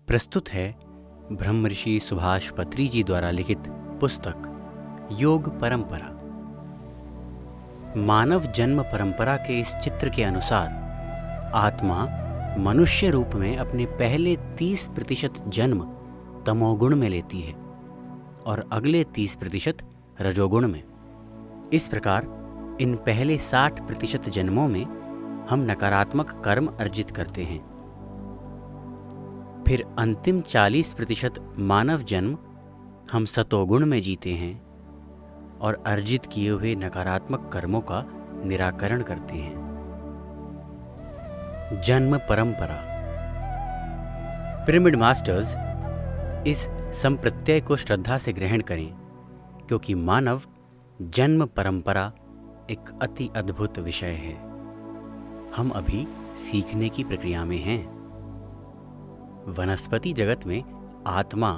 प्रस्तुत है ब्रह्मर्षि सुभाष पत्री जी द्वारा लिखित पुस्तक योग परंपरा। मानव जन्म परंपरा के इस चित्र के अनुसार आत्मा मनुष्य रूप में अपने पहले 30% जन्म तमोगुण में लेती है और अगले 30% रजोगुण में। इस प्रकार इन पहले 60% जन्मों में हम नकारात्मक कर्म अर्जित करते हैं। फिर अंतिम 40% मानव जन्म हम सतोगुण में जीते हैं और अर्जित किए हुए नकारात्मक कर्मों का निराकरण करते हैं। जन्म परंपरा। पिरामिड मास्टर्स इस संप्रत्यय को श्रद्धा से ग्रहण करें, क्योंकि मानव जन्म परंपरा एक अति अद्भुत विषय है। हम अभी सीखने की प्रक्रिया में हैं। वनस्पति जगत में आत्मा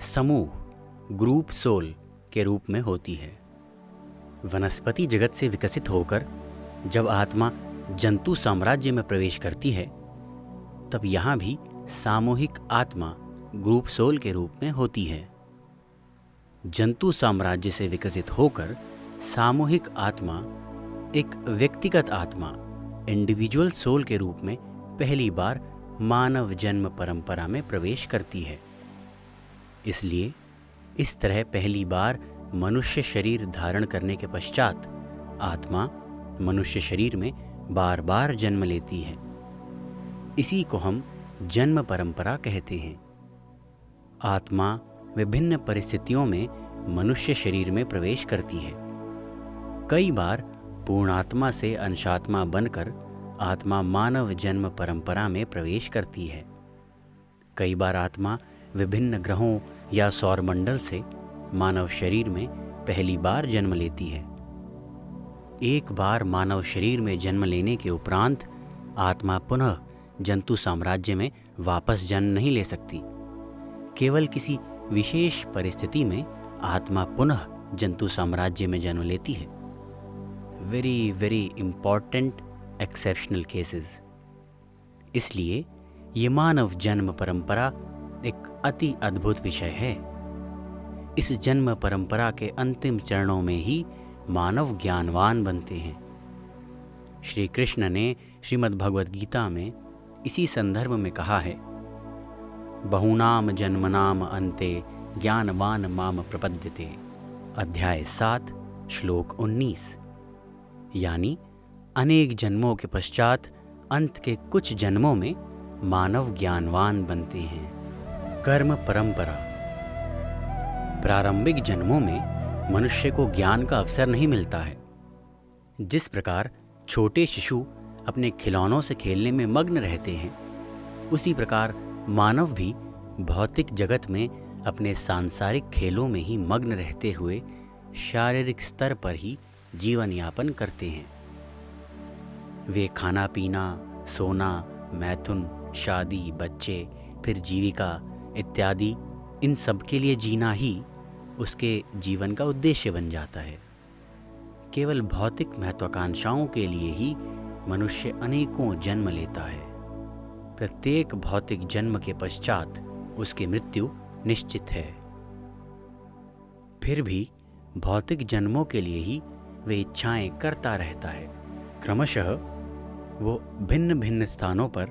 समूह ग्रुप सोल के रूप में होती है। वनस्पति जगत से विकसित होकर जब आत्मा जंतु साम्राज्य में प्रवेश करती है, तब यहाँ भी सामूहिक आत्मा ग्रुप सोल के रूप में होती है। जंतु साम्राज्य से विकसित होकर सामूहिक आत्मा एक व्यक्तिगत आत्मा इंडिविजुअल सोल के रूप में पहली बार मानव जन्म परंपरा में प्रवेश करती है। इसलिए इस तरह पहली बार मनुष्य शरीर धारण करने के पश्चात आत्मा मनुष्य शरीर में बार बार जन्म लेती है। इसी को हम जन्म परंपरा कहते हैं। आत्मा विभिन्न परिस्थितियों में मनुष्य शरीर में प्रवेश करती है। कई बार पूर्णात्मा से अंशात्मा बनकर आत्मा मानव जन्म परंपरा में प्रवेश करती है। कई बार आत्मा विभिन्न ग्रहों या सौरमंडल से मानव शरीर में पहली बार जन्म लेती है। एक बार मानव शरीर में जन्म लेने के उपरांत आत्मा पुनः जंतु साम्राज्य में वापस जन्म नहीं ले सकती। केवल किसी विशेष परिस्थिति में आत्मा पुनः जंतु साम्राज्य में जन्म लेती है। Very very important exceptional cases. इसलिए ये मानव जन्म परंपरा एक अति अद्भुत विषय है। इस जन्म परंपरा के अंतिम चरणों में ही मानव ज्ञानवान बनते हैं। श्री कृष्ण ने श्रीमद् भगवद गीता में इसी संदर्भ में कहा है, बहुनाम जन्मनाम अन्ते ज्ञानवान माम प्रपद्यते, अध्याय 7 श्लोक 19। यानी अनेक जन्मों के पश्चात अंत के कुछ जन्मों में मानव ज्ञानवान बनते हैं। कर्म परंपरा। प्रारंभिक जन्मों में मनुष्य को ज्ञान का अवसर नहीं मिलता है। जिस प्रकार छोटे शिशु अपने खिलौनों से खेलने में मग्न रहते हैं, उसी प्रकार मानव भी भौतिक जगत में अपने सांसारिक खेलों में ही मग्न रहते हुए शारीरिक स्तर पर ही जीवन यापन करते हैं। वे खाना पीना, सोना, मैथुन, शादी, बच्चे, फिर जीविका इत्यादि इन सब के लिए जीना ही उसके जीवन का उद्देश्य बन जाता है। केवल भौतिक महत्वाकांक्षाओं के लिए ही मनुष्य अनेकों जन्म लेता है। प्रत्येक भौतिक जन्म के पश्चात उसकी मृत्यु निश्चित है। फिर भी भौतिक जन्मों के लिए ही वे इच्छाएं करता रहता है। क्रमशः वो भिन्न भिन्न स्थानों पर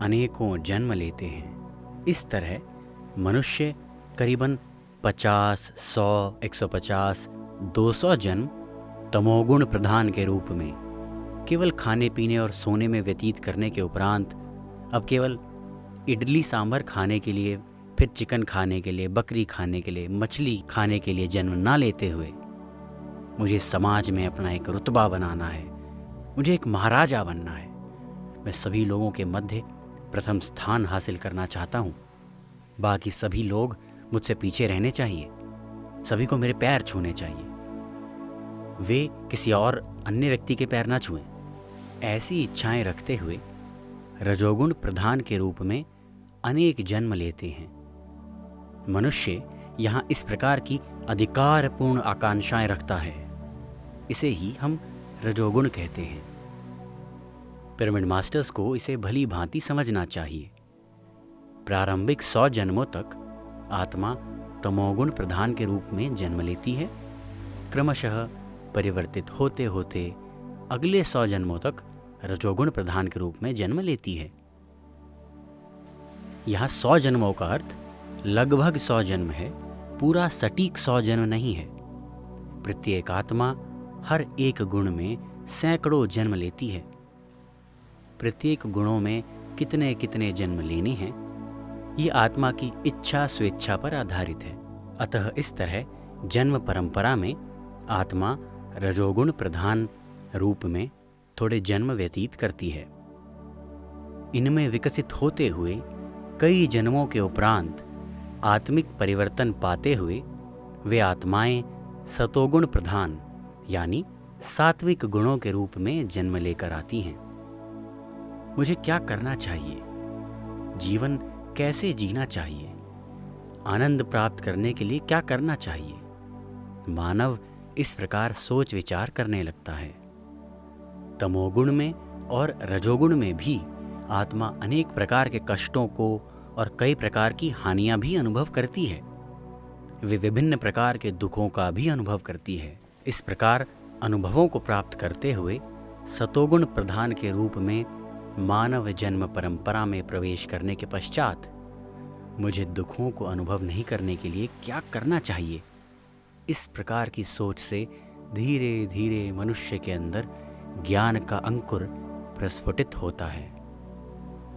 अनेकों जन्म लेते हैं। इस तरह मनुष्य करीबन 50, 100, 150, 200 जन्म तमोगुण प्रधान के रूप में केवल खाने पीने और सोने में व्यतीत करने के उपरांत अब केवल इडली सांभर खाने के लिए, फिर चिकन खाने के लिए, बकरी खाने के लिए, मछली खाने के लिए जन्म ना लेते हुए मुझे समाज में अपना एक रुतबा बनाना है, मुझे एक महाराजा बनना है, मैं सभी लोगों के मध्य प्रथम स्थान हासिल करना चाहता हूँ, बाकी सभी लोग मुझसे पीछे रहने चाहिए, सभी को मेरे पैर छूने चाहिए, वे किसी और अन्य व्यक्ति के पैर ना छुएं। ऐसी इच्छाएं रखते हुए रजोगुण प्रधान के रूप में अनेक जन्म लेते हैं। मनुष्य यहाँ इस प्रकार की अधिकारपूर्ण आकांक्षाएं रखता है। इसे ही हम रजोगुण कहते हैं। पिरामिड मास्टर्स को इसे भली भांति समझना चाहिए। प्रारंभिक 100 जन्मों तक आत्मा तमोगुण प्रधान के रूप में जन्म लेती है। क्रमशः परिवर्तित होते होते अगले 100 जन्मों तक रजोगुण प्रधान के रूप में जन्म लेती है। यहाँ 100 जन्मों का अर्थ लगभग 100 जन्म है, पूरा सटीक 100 जन्म नहीं है। प्रत्येक आत्मा हर एक गुण में सैकड़ों जन्म लेती है। प्रत्येक गुणों में कितने कितने जन्म लेने हैं, ये आत्मा की इच्छा स्वेच्छा पर आधारित है। अतः इस तरह जन्म परंपरा में आत्मा रजोगुण प्रधान रूप में थोड़े जन्म व्यतीत करती है। इनमें विकसित होते हुए कई जन्मों के उपरांत आत्मिक परिवर्तन पाते हुए वे आत्माएं सतोगुण प्रधान यानी सात्विक गुणों के रूप में जन्म लेकर आती हैं। मुझे क्या करना चाहिए? जीवन कैसे जीना चाहिए? आनंद प्राप्त करने के लिए क्या करना चाहिए? मानव इस प्रकार सोच विचार करने लगता है। तमोगुण में और रजोगुण में भी आत्मा अनेक प्रकार के कष्टों को और कई प्रकार की हानियां भी अनुभव करती है। वे विभिन्न प्रकार के दुखों का भी अनुभव करती है। इस प्रकार अनुभवों को प्राप्त करते हुए सतोगुण प्रधान के रूप में मानव जन्म परंपरा में प्रवेश करने के पश्चात मुझे दुखों को अनुभव नहीं करने के लिए क्या करना चाहिए? इस प्रकार की सोच से धीरे धीरे मनुष्य के अंदर ज्ञान का अंकुर प्रस्फुटित होता है।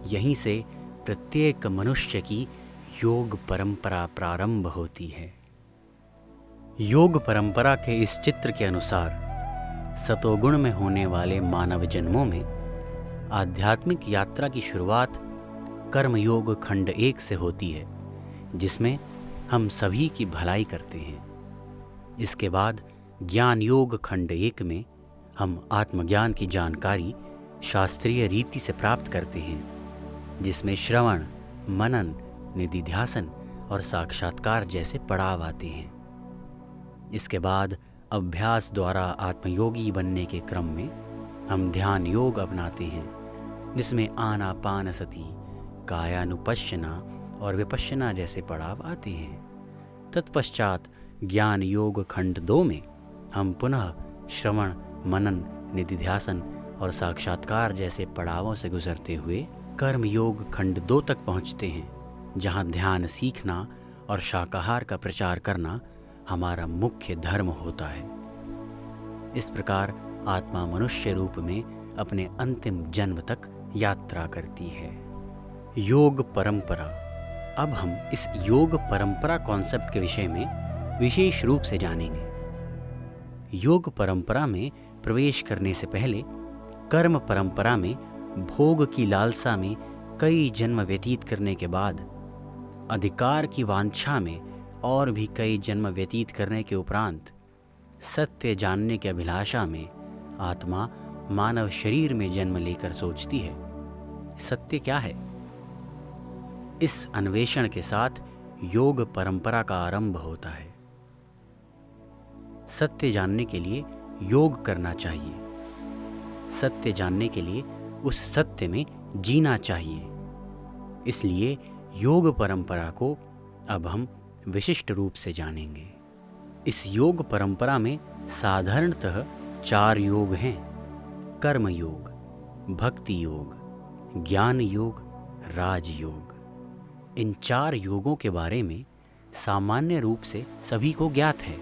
यहीं से प्रत्येक मनुष्य की योग परंपरा प्रारंभ होती है। योग परंपरा के इस चित्र के अनुसार सतोगुण में होने वाले मानव जन्मों में आध्यात्मिक यात्रा की शुरुआत कर्मयोग खंड 1 से होती है, जिसमें हम सभी की भलाई करते हैं। इसके बाद ज्ञान योग खंड 1 में हम आत्मज्ञान की जानकारी शास्त्रीय रीति से प्राप्त करते हैं, जिसमें श्रवण, मनन, निधिध्यासन और साक्षात्कार जैसे पड़ाव आते हैं। इसके बाद अभ्यास द्वारा आत्मयोगी बनने के क्रम में हम ध्यान योग अपनाते हैं, जिसमें आनापानसति, कायानुपश्यना और विपश्यना जैसे पड़ाव आते हैं। तत्पश्चात ज्ञान योग खंड 2 में हम पुनः श्रवण, मनन, निधिध्यासन और साक्षात्कार जैसे पड़ावों से गुजरते हुए कर्म योग खंड 2 तक पहुँचते हैं, जहाँ ध्यान सीखना और शाकाहार का प्रचार करना हमारा मुख्य धर्म होता है। इस प्रकार आत्मा मनुष्य रूप में अपने अंतिम जन्म तक यात्रा करती है। योग परंपरा। अब हम इस योग परंपरा कॉन्सेप्ट के विषय में विशेष रूप से जानेंगे। योग परंपरा में प्रवेश करने से पहले कर्म परंपरा में भोग की लालसा में कई जन्म व्यतीत करने के बाद, अधिकार की वांछा में और भी कई जन्म व्यतीत करने के उपरांत, सत्य जानने की अभिलाषा में आत्मा मानव शरीर में जन्म लेकर सोचती है, सत्य क्या है? इस अन्वेषण के साथ योग परंपरा का आरंभ होता है। सत्य जानने के लिए योग करना चाहिए। सत्य जानने के लिए उस सत्य में जीना चाहिए। इसलिए योग परंपरा को अब हम विशिष्ट रूप से जानेंगे। इस योग परंपरा में साधारणतः 4 योग हैं: कर्म योग, भक्ति योग, ज्ञान योग, राज योग। इन 4 योगों के बारे में सामान्य रूप से सभी को ज्ञात है।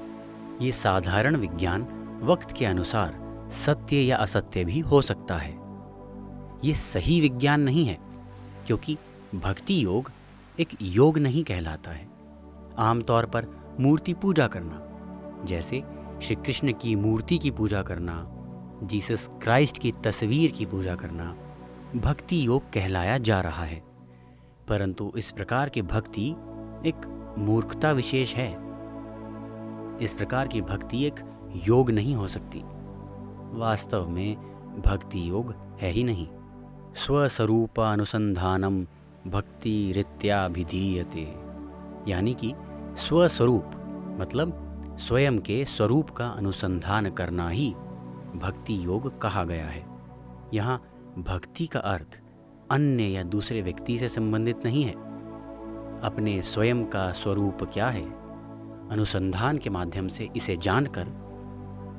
ये साधारण विज्ञान वक्त के अनुसार सत्य या असत्य भी हो सकता है। ये सही विज्ञान नहीं है, क्योंकि भक्ति योग एक योग नहीं कहलाता है। आमतौर पर मूर्ति पूजा करना, जैसे श्री कृष्ण की मूर्ति की पूजा करना, जीसस क्राइस्ट की तस्वीर की पूजा करना, भक्ति योग कहलाया जा रहा है। परंतु इस प्रकार की भक्ति एक मूर्खता विशेष है। इस प्रकार की भक्ति एक योग नहीं हो सकती। वास्तव में भक्ति योग है ही नहीं। स्वस्वरूप अनुसंधानम भक्ति रीत्याभिधीयते, यानी कि स्वस्वरूप मतलब स्वयं के स्वरूप का अनुसंधान करना ही भक्ति योग कहा गया है। यहाँ भक्ति का अर्थ अन्य या दूसरे व्यक्ति से संबंधित नहीं है, अपने स्वयं का स्वरूप क्या है, अनुसंधान के माध्यम से इसे जानकर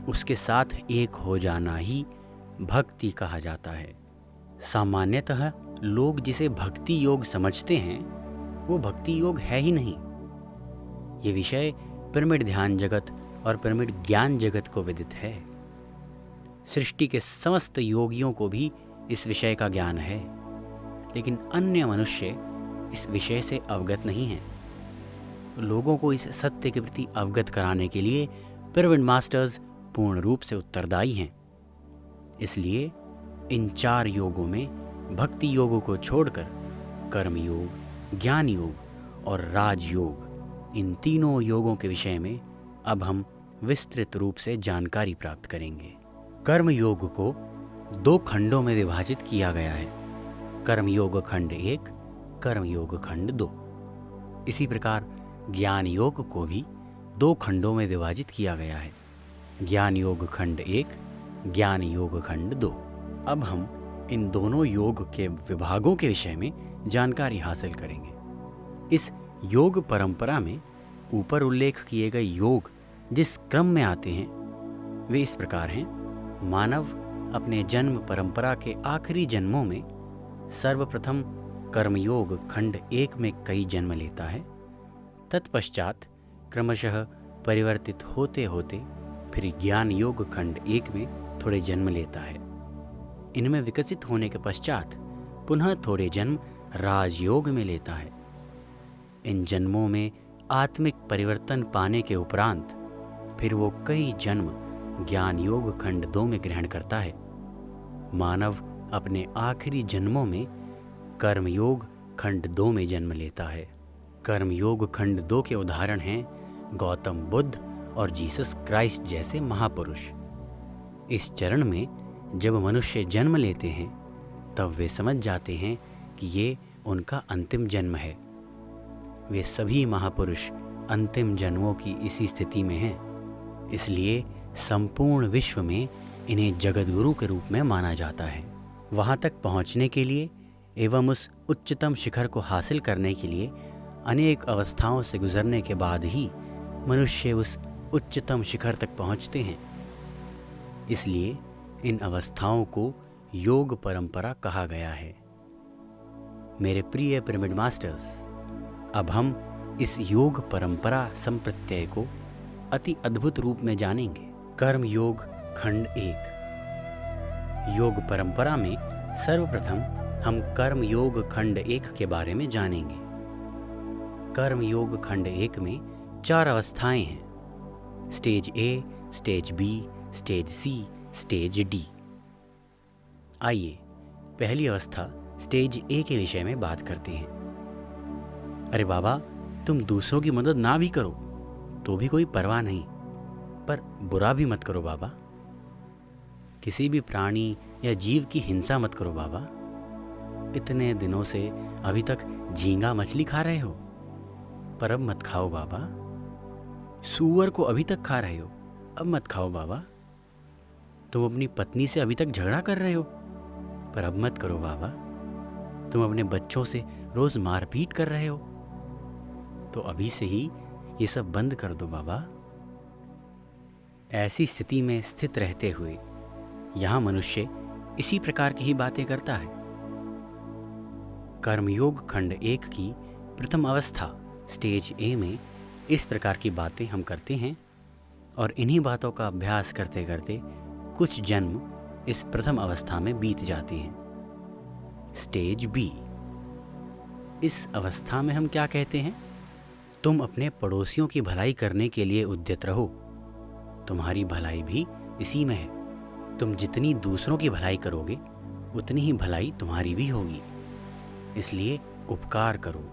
उसके साथ एक हो जाना ही भक्ति कहा जाता है। सामान्यतः लोग जिसे भक्ति योग समझते हैं वो भक्ति योग है ही नहीं। ये विषय पिरामिड ध्यान जगत और पिरामिड ज्ञान जगत को विदित है। सृष्टि के समस्त योगियों को भी इस विषय का ज्ञान है, लेकिन अन्य मनुष्य इस विषय से अवगत नहीं हैं। लोगों को इस सत्य के प्रति अवगत कराने के लिए पिरामिड मास्टर्स पूर्ण रूप से उत्तरदायी हैं। इसलिए इन 4 योगों में भक्ति योगों को छोड़कर कर्म योग, ज्ञान योग और राजयोग, इन तीनों योगों के विषय में अब हम विस्तृत रूप से जानकारी प्राप्त करेंगे। कर्म योग को 2 खंडों में विभाजित किया गया है, कर्म योग खंड 1, कर्म योग खंड 2। इसी प्रकार ज्ञान योग को भी 2 खंडों में विभाजित किया गया है, ज्ञान योग खंड 1, ज्ञान योग खंड 2। अब हम इन दोनों योग के विभागों के विषय में जानकारी हासिल करेंगे। इस योग परंपरा में ऊपर उल्लेख किए गए योग जिस क्रम में आते हैं वे इस प्रकार हैं। मानव अपने जन्म परंपरा के आखिरी जन्मों में सर्वप्रथम कर्मयोग खंड 1 में कई जन्म लेता है। तत्पश्चात क्रमशः परिवर्तित होते होते फिर ज्ञान योग खंड 1 में थोड़े जन्म लेता है। इनमें विकसित होने के पश्चात पुनः थोड़े जन्म राजयोग में लेता है। इन जन्मों में आत्मिक परिवर्तन पाने के उपरांत फिर वो कई जन्म ज्ञान योग खंड 2 में ग्रहण करता है। मानव अपने आखिरी जन्मों में कर्मयोग खंड 2 में जन्म लेता है। कर्मयोग खंड 2 के उदाहरण हैं गौतम बुद्ध और जीसस क्राइस्ट जैसे महापुरुष। इस चरण में जब मनुष्य जन्म लेते हैं तब वे समझ जाते हैं कि ये उनका अंतिम जन्म है। वे सभी महापुरुष अंतिम जन्मों की इसी स्थिति में हैं। इसलिए संपूर्ण विश्व में इन्हें जगतगुरु के रूप में माना जाता है। वहाँ तक पहुँचने के लिए एवं उस उच्चतम शिखर को हासिल करने के लिए अनेक अवस्थाओं से गुजरने के बाद ही मनुष्य उस उच्चतम शिखर तक पहुँचते हैं। इसलिए इन अवस्थाओं को योग परंपरा कहा गया है। मेरे प्रिय पिरामिड मास्टर्स, अब हम इस योग परंपरा संप्रत्यय को अति अद्भुत रूप में जानेंगे। कर्म योग खंड 1। योग परंपरा में सर्वप्रथम हम कर्म योग खंड 1 के बारे में जानेंगे। कर्म योग खंड 1 में 4 अवस्थाएं हैं, स्टेज ए, स्टेज बी, स्टेज सी, स्टेज डी। आइए पहली अवस्था स्टेज ए के विषय में बात करते हैं। अरे बाबा, तुम दूसरों की मदद ना भी करो तो भी कोई परवाह नहीं, पर बुरा भी मत करो बाबा। किसी भी प्राणी या जीव की हिंसा मत करो बाबा। इतने दिनों से अभी तक झींगा मछली खा रहे हो, पर अब मत खाओ बाबा। सूअर को अभी तक खा रहे हो, अब मत खाओ बाबा। तुम अपनी पत्नी से अभी तक झगड़ा कर रहे हो, पर अब मत करो बाबा। तुम अपने बच्चों से रोज मारपीट कर रहे हो, तो अभी से ही ये सब बंद कर दो बाबा। ऐसी स्थिति में स्थित रहते हुए यहाँ मनुष्य इसी प्रकार की ही बातें करता है। कर्मयोग खंड 1 की प्रथम अवस्था स्टेज ए में इस प्रकार की बातें हम करते हैं और इन्हीं बातों का अभ्यास करते करते कुछ जन्म इस प्रथम अवस्था में बीत जाते हैं। Stage B. इस अवस्था में हम क्या कहते हैं? तुम अपने पड़ोसियों की भलाई करने के लिए उद्यत रहो। तुम्हारी भलाई भी इसी में है। तुम जितनी दूसरों की भलाई करोगे उतनी ही भलाई तुम्हारी भी होगी। इसलिए उपकार करो,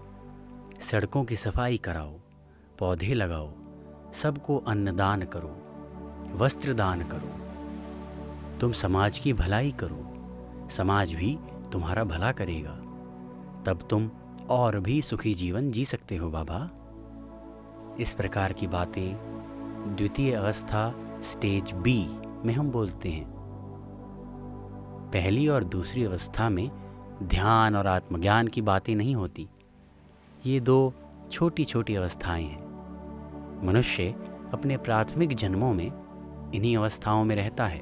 सड़कों की सफाई कराओ, पौधे लगाओ, सबको अन्नदान करो, वस्त्र दान करो। तुम समाज की भलाई करो, समाज भी तुम्हारा भला करेगा। तब तुम और भी सुखी जीवन जी सकते हो बाबा। इस प्रकार की बातें द्वितीय अवस्था स्टेज बी में हम बोलते हैं। पहली और दूसरी अवस्था में ध्यान और आत्मज्ञान की बातें नहीं होती। ये दो छोटी छोटी अवस्थाएं हैं। मनुष्य अपने प्राथमिक जन्मों में इन्हीं अवस्थाओं में रहता है।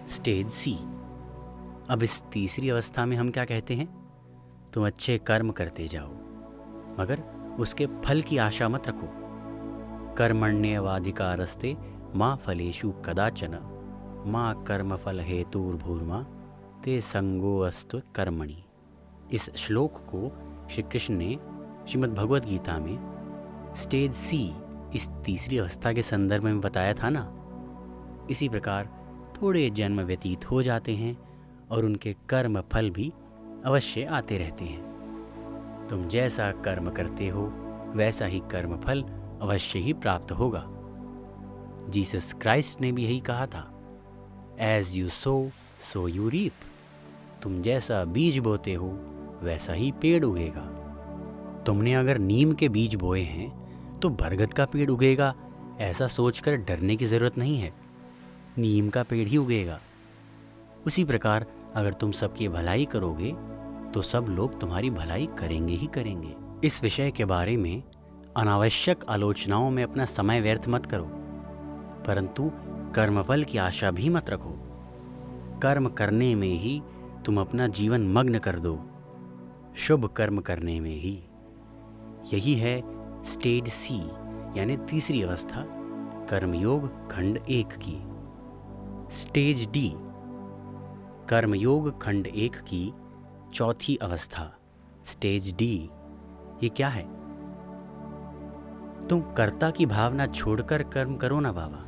स्टेज सी। अब इस तीसरी अवस्था में हम क्या कहते हैं? तुम अच्छे कर्म करते जाओ, मगर उसके फल की आशा मत रखो। कर्मण्येवाधिकारस्ते माँ फलेषु कदाचन माँ कर्म फल हेतुर्भूर्मा ते संगोऽस्तु कर्मणि। इस श्लोक को श्री कृष्ण ने श्रीमद् भगवद गीता में स्टेज सी, इस तीसरी अवस्था के संदर्भ में बताया था ना। इसी प्रकार थोड़े जन्म व्यतीत हो जाते हैं और उनके कर्म फल भी अवश्य आते रहते हैं। तुम जैसा कर्म करते हो वैसा ही कर्म फल अवश्य ही प्राप्त होगा। जीसस क्राइस्ट ने भी यही कहा था, as you sow you reap. तुम जैसा बीज बोते हो वैसा ही पेड़ उगेगा। तुमने अगर नीम के बीज बोए हैं तो बरगद का पेड़ उगेगा, ऐसा सोचकर डरने की ज़रूरत नहीं है। नीम का पेड़ ही उगेगा। उसी प्रकार अगर तुम सबकी भलाई करोगे तो सब लोग तुम्हारी भलाई करेंगे ही करेंगे। इस विषय के बारे में अनावश्यक आलोचनाओं में अपना समय व्यर्थ मत करो, परंतु कर्मफल की आशा भी मत रखो। कर्म करने में ही तुम अपना जीवन मग्न कर दो, शुभ कर्म करने में ही। यही है स्टेज सी यानी तीसरी अवस्था कर्मयोग खंड 1 की। स्टेज डी, कर्मयोग खंड 1 की चौथी अवस्था स्टेज डी। ये क्या है? तुम कर्ता की भावना छोड़कर कर्म करो ना बाबा,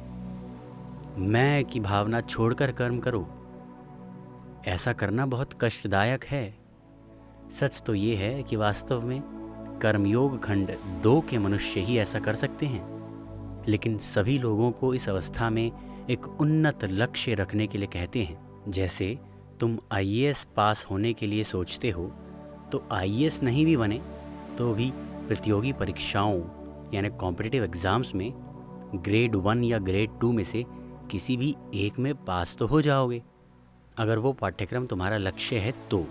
मैं की भावना छोड़कर कर्म करो। ऐसा करना बहुत कष्टदायक है। सच तो ये है कि वास्तव में कर्मयोग खंड 2 के मनुष्य ही ऐसा कर सकते हैं, लेकिन सभी लोगों को इस अवस्था में एक उन्नत लक्ष्य रखने के लिए कहते हैं। जैसे तुम आईएएस पास होने के लिए सोचते हो, तो आईएएस नहीं भी बने तो भी प्रतियोगी परीक्षाओं यानी कॉम्पिटिटिव एग्ज़ाम्स में ग्रेड 1 या ग्रेड 2 में से किसी भी एक में पास तो हो जाओगे, अगर वो पाठ्यक्रम तुम्हारा लक्ष्य है तो।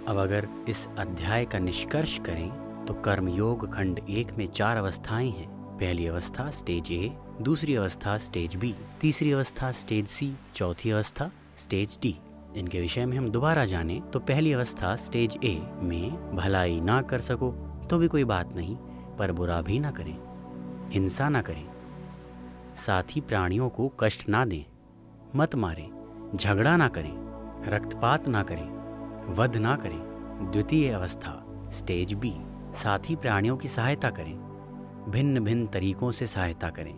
अब अगर इस अध्याय का निष्कर्ष करें तो कर्मयोग खंड 1 में 4 अवस्थाएं हैं। पहली अवस्था स्टेज ए, दूसरी अवस्था स्टेज बी, तीसरी अवस्था स्टेज सी, चौथी अवस्था स्टेज डी। इनके विषय में हम दोबारा जानें तो पहली अवस्था स्टेज ए में भलाई ना कर सको तो भी कोई बात नहीं, पर बुरा भी ना करें, हिंसा ना करें, साथ ही प्राणियों को कष्ट ना दें, मत मारें, झगड़ा ना करें, रक्तपात ना करें, वध ना करें। द्वितीय अवस्था स्टेज बी, साथ ही प्राणियों की सहायता करें, भिन्न भिन्न तरीकों से सहायता करें,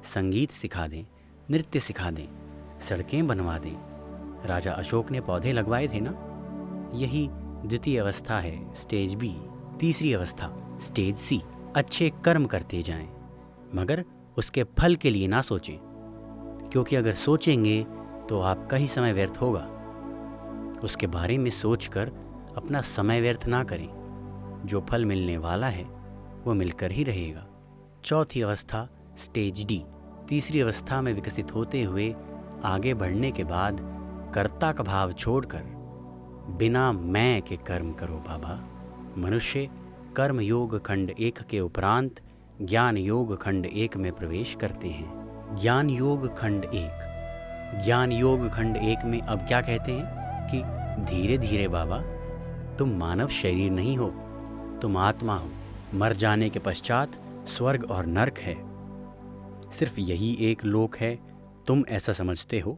संगीत सिखा दें, नृत्य सिखा दें, सड़कें बनवा दें। राजा अशोक ने पौधे लगवाए थे ना, यही द्वितीय अवस्था है स्टेज बी। तीसरी अवस्था स्टेज सी, अच्छे कर्म करते जाएं, मगर उसके फल के लिए ना सोचें, क्योंकि अगर सोचेंगे तो आपका ही समय व्यर्थ होगा। उसके बारे में सोचकर अपना समय व्यर्थ ना करें, जो फल मिलने वाला है वो मिलकर ही रहेगा। चौथी अवस्था स्टेज डी, तीसरी अवस्था में विकसित होते हुए आगे बढ़ने के बाद कर्ता का भाव छोड़कर बिना मैं के कर्म करो बाबा। मनुष्य कर्म योग खंड 1 के उपरांत ज्ञान योग खंड 1 में प्रवेश करते हैं। ज्ञान योग खंड 1। ज्ञान योग खंड 1 में अब क्या कहते हैं कि धीरे धीरे बाबा, तुम मानव शरीर नहीं हो, तुम आत्मा हो। मर जाने के पश्चात स्वर्ग और नरक है, सिर्फ यही एक लोक है। तुम ऐसा समझते हो,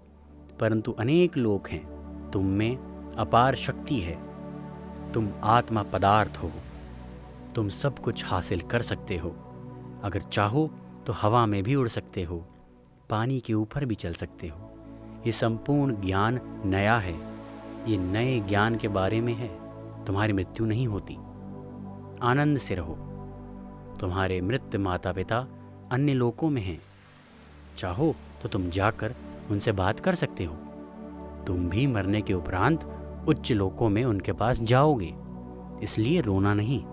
परंतु अनेक लोक हैं। तुम में अपार शक्ति है, तुम आत्मा पदार्थ हो, तुम सब कुछ हासिल कर सकते हो। अगर चाहो तो हवा में भी उड़ सकते हो, पानी के ऊपर भी चल सकते हो। ये संपूर्ण ज्ञान नया है, ये नए ज्ञान के बारे में है। तुम्हारी मृत्यु नहीं होती, आनंद से रहो। तुम्हारे मृत माता पिता अन्य लोकों में हैं, चाहो तो तुम जाकर उनसे बात कर सकते हो। तुम भी मरने के उपरांत उच्च लोकों में उनके पास जाओगे, इसलिए रोना नहीं।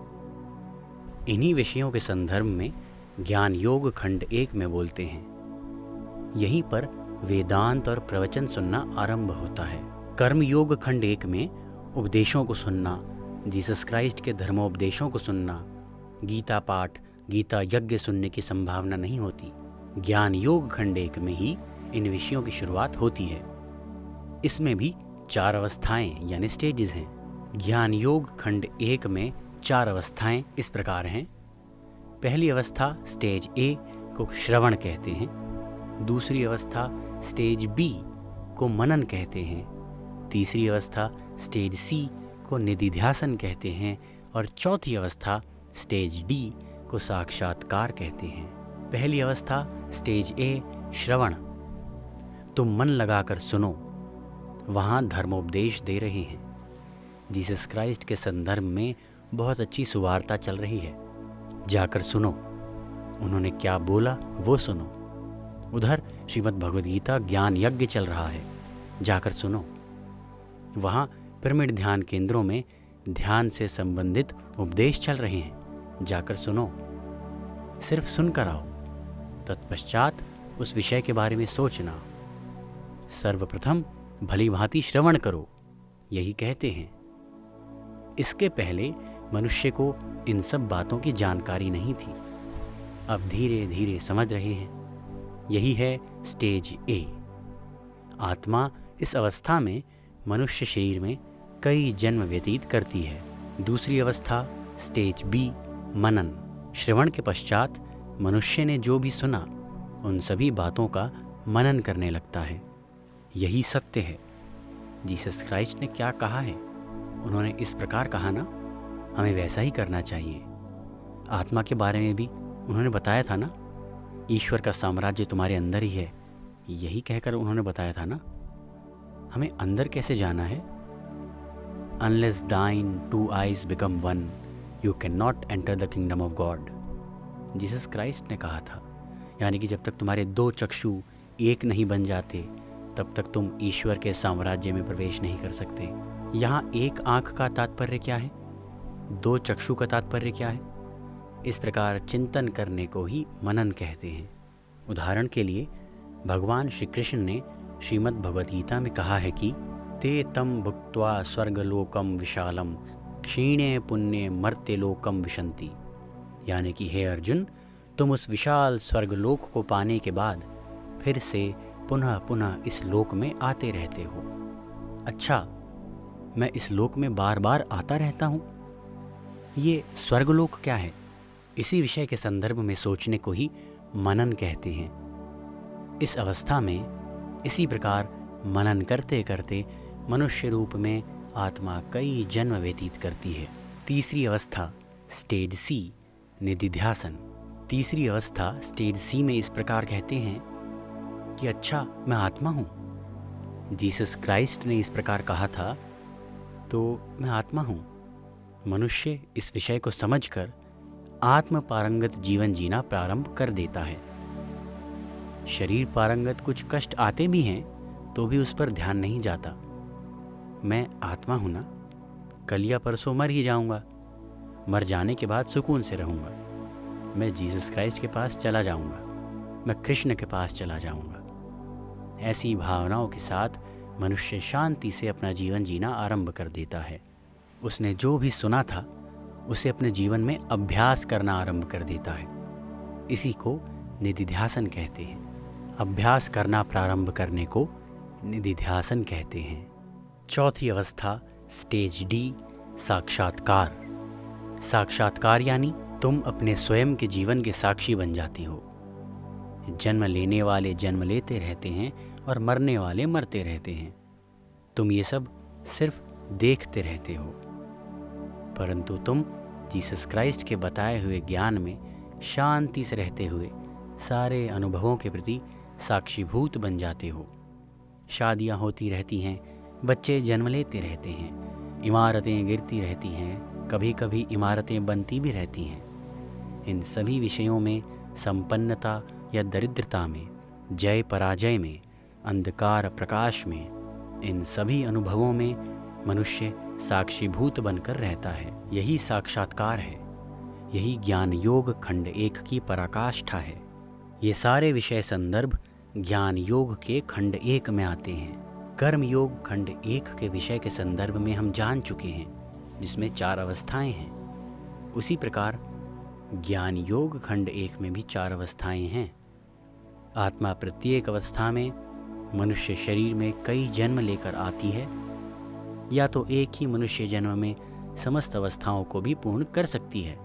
इन्हीं विषयों के संदर्भ में ज्ञान योग खंड 1 में बोलते हैं। यहीं पर वेदांत और प्रवचन सुनना आरंभ होता है। कर्म योग खंड 1 में उपदेशों को सुनना, जीसस क्राइस्ट के धर्मोपदेशों को सुनना, गीता पाठ, गीता यज्ञ सुनने की संभावना नहीं होती। ज्ञान योग खंड 1 में ही इन विषयों की शुरुआत होती है। इसमें भी 4 अवस्थाएं यानी स्टेजेस हैं। ज्ञान योग खंड 1 में 4 अवस्थाएं इस प्रकार हैं। पहली अवस्था स्टेज ए को श्रवण कहते हैं, दूसरी अवस्था स्टेज बी को मनन कहते हैं, तीसरी अवस्था स्टेज सी को निधिध्यासन कहते हैं और चौथी अवस्था स्टेज डी को साक्षात्कार कहते हैं। पहली अवस्था स्टेज ए श्रवण, तुम मन लगाकर सुनो, वहाँ धर्मोपदेश दे रहे हैं। जीसस क्राइस्ट के संदर्भ में बहुत अच्छी सुवार्ता चल रही है, जाकर सुनो, उन्होंने क्या बोला वो सुनो। उधर श्रीमद् भगवद गीता ज्ञान यज्ञ चल रहा है, जाकर सुनो। वहाँ पिरामिड ध्यान केंद्रों में ध्यान से संबंधित उपदेश चल रहे हैं, जाकर सुनो। सिर्फ सुनकर आओ, तत्पश्चात उस विषय के बारे में सोचना। सर्वप्रथम भली भांति श्रवण करो, यही कहते हैं। इसके पहले मनुष्य को इन सब बातों की जानकारी नहीं थी, अब धीरे धीरे समझ रहे हैं। यही है स्टेज ए। आत्मा इस अवस्था में मनुष्य शरीर में कई जन्म व्यतीत करती है। दूसरी अवस्था स्टेज बी मनन। श्रवण के पश्चात मनुष्य ने जो भी सुना उन सभी बातों का मनन करने लगता है। यही सत्य है। जीसस क्राइस्ट ने क्या कहा है, उन्होंने इस प्रकार कहा ना, हमें वैसा ही करना चाहिए। आत्मा के बारे में भी उन्होंने बताया था ना, ईश्वर का साम्राज्य तुम्हारे अंदर ही है, यही कहकर उन्होंने बताया था ना। हमें अंदर कैसे जाना है? Unless thine two eyes become one, you cannot enter the kingdom of God. Jesus Christ ने कहा था, यानी कि जब तक तुम्हारे 2 चक्षु एक नहीं बन जाते तब तक तुम ईश्वर के साम्राज्य में प्रवेश नहीं कर सकते। यहाँ एक आँख का तात्पर्य क्या है, 2 चक्षु का तात्पर्य क्या है? इस प्रकार चिंतन करने को ही मनन कहते हैं। उदाहरण के लिए भगवान श्री कृष्ण ने श्रीमद् भगवद गीता में कहा है कि ते तम भुक्त्वा स्वर्गलोकम विशालम क्षीणे पुण्य मर्त्य लोकम विशंति, यानी कि हे अर्जुन, तुम उस विशाल स्वर्गलोक को पाने के बाद फिर से पुनः पुनः इस लोक में आते रहते हो। अच्छा, मैं इस लोक में बार बार आता रहता हूँ, ये स्वर्गलोक क्या है? इसी विषय के संदर्भ में सोचने को ही मनन कहते हैं। इस अवस्था में इसी प्रकार मनन करते करते मनुष्य रूप में आत्मा कई जन्म व्यतीत करती है। तीसरी अवस्था स्टेज सी निधिध्यासन। तीसरी अवस्था स्टेज सी में इस प्रकार कहते हैं कि अच्छा, मैं आत्मा हूँ, जीसस क्राइस्ट ने इस प्रकार कहा था, तो मैं आत्मा हूँ। मनुष्य इस विषय को समझकर आत्म पारंगत जीवन जीना प्रारंभ कर देता है। शरीर पारंगत कुछ कष्ट आते भी हैं तो भी उस पर ध्यान नहीं जाता। मैं आत्मा हूँ ना, कल या परसों मर ही जाऊंगा, मर जाने के बाद सुकून से रहूंगा, मैं जीसस क्राइस्ट के पास चला जाऊंगा, मैं कृष्ण के पास चला जाऊंगा। ऐसी भावनाओं के साथ मनुष्य शांति से अपना जीवन जीना आरंभ कर देता है। उसने जो भी सुना था उसे अपने जीवन में अभ्यास करना आरंभ कर देता है। इसी को निधिध्यासन कहते हैं। अभ्यास करना प्रारंभ करने को निधिध्यासन कहते हैं। चौथी अवस्था स्टेज डी साक्षात्कार। साक्षात्कार यानी तुम अपने स्वयं के जीवन के साक्षी बन जाती हो। जन्म लेने वाले जन्म लेते रहते हैं और मरने वाले मरते रहते हैं। तुम ये सब सिर्फ देखते रहते हो, परंतु तुम जीसस क्राइस्ट के बताए हुए ज्ञान में शांति से रहते हुए सारे अनुभवों के प्रति साक्षीभूत बन जाते हो। शादियाँ होती रहती हैं, बच्चे जन्म लेते रहते हैं, इमारतें गिरती रहती हैं, कभी कभी इमारतें बनती भी रहती हैं। इन सभी विषयों में, संपन्नता या दरिद्रता में, जय पराजय में, अंधकार प्रकाश में, इन सभी अनुभवों में मनुष्य साक्षीभूत बनकर रहता है। यही साक्षात्कार है। यही ज्ञान योग खंड 1 की पराकाष्ठा है। ये सारे विषय संदर्भ ज्ञान योग के खंड 1 में आते हैं। कर्म योग खंड 1 के विषय के संदर्भ में हम जान चुके हैं, जिसमें 4 अवस्थाएं हैं। उसी प्रकार ज्ञान योग खंड 1 में भी 4 अवस्थाएं हैं। आत्मा प्रत्येक अवस्था में मनुष्य शरीर में कई जन्म लेकर आती है, या तो एक ही मनुष्य जन्म में समस्त अवस्थाओं को भी पूर्ण कर सकती है।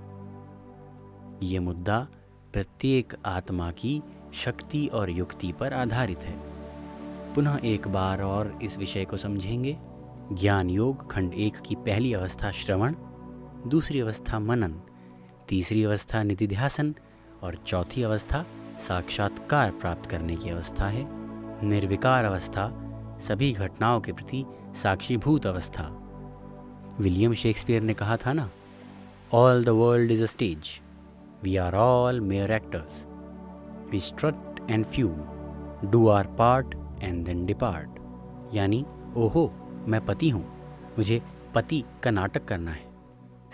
ये मुद्दा प्रत्येक आत्मा की शक्ति और युक्ति पर आधारित है। पुनः एक बार और इस विषय को समझेंगे। ज्ञान योग खंड 1 की पहली अवस्था श्रवण, दूसरी अवस्था मनन, तीसरी अवस्था निधिध्यासन और चौथी अवस्था साक्षात्कार प्राप्त करने की अवस्था है। निर्विकार अवस्था सभी घटनाओं के प्रति साक्षीभूत अवस्था। विलियम शेक्सपियर ने कहा था ना, all the world is a stage, we are all mere actors, we strut and fume, do our part and then depart. यानी ओहो, मैं पति हूँ, मुझे पति का नाटक करना है।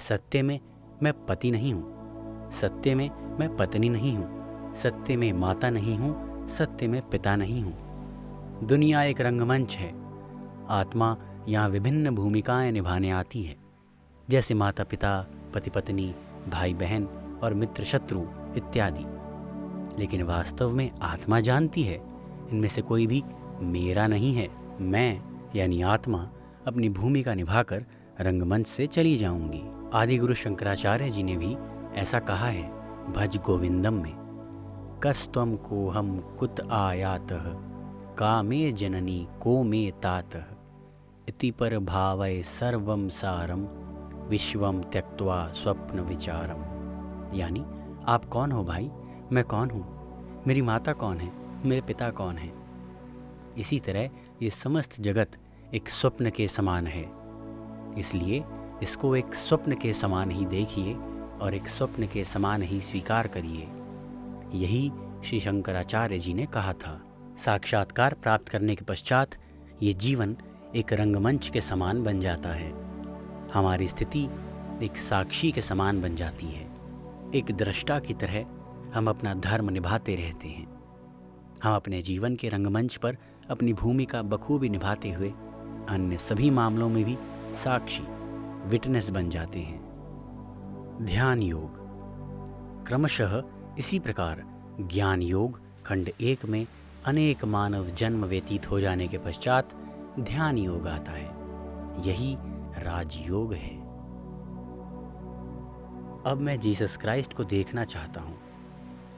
सत्य में मैं पति नहीं हूँ, सत्य में मैं पत्नी नहीं हूँ, सत्य में माता नहीं हूँ, सत्य में पिता नहीं हूँ। दुनिया एक रंगमंच है। आत्मा यहाँ विभिन्न भूमिकाएं निभाने आती है, जैसे माता पिता, पति पत्नी, भाई बहन और मित्र शत्रु इत्यादि। लेकिन वास्तव में आत्मा जानती है इनमें से कोई भी मेरा नहीं है। मैं यानी आत्मा अपनी भूमिका निभाकर रंगमंच से चली जाऊंगी। आदि गुरु शंकराचार्य जी ने भी ऐसा कहा है भज गोविंदम में, कस्तम को हम कुत आयातः, कामे जननी को मे तातः, इति पर भावय सर्वम सारम, विश्वम त्यक्त्वा स्वप्न विचारम। यानी आप कौन हो भाई, मैं कौन हूँ, मेरी माता कौन है, मेरे पिता कौन है। इसी तरह ये समस्त जगत एक स्वप्न के समान है, इसलिए इसको एक स्वप्न के समान ही देखिए और एक स्वप्न के समान ही स्वीकार करिए। यही श्री शंकराचार्य जी ने कहा था। साक्षात्कार प्राप्त करने के पश्चात ये जीवन एक रंगमंच के समान बन जाता है। हमारी स्थिति एक साक्षी के समान बन जाती है। एक दृष्टा की तरह हम अपना धर्म निभाते रहते हैं। हम अपने जीवन के रंगमंच पर अपनी भूमिका बखूबी निभाते हुए अन्य सभी मामलों में भी साक्षी, विटनेस बन जाते हैं। ध्यान योग। क्रमशः इसी प्रकार ज्ञान योग खंड 1 में अनेक मानव जन्म व्यतीत हो जाने के पश्चात ध्यान योग आता है। यही राजयोग है। अब मैं जीसस क्राइस्ट को देखना चाहता हूँ।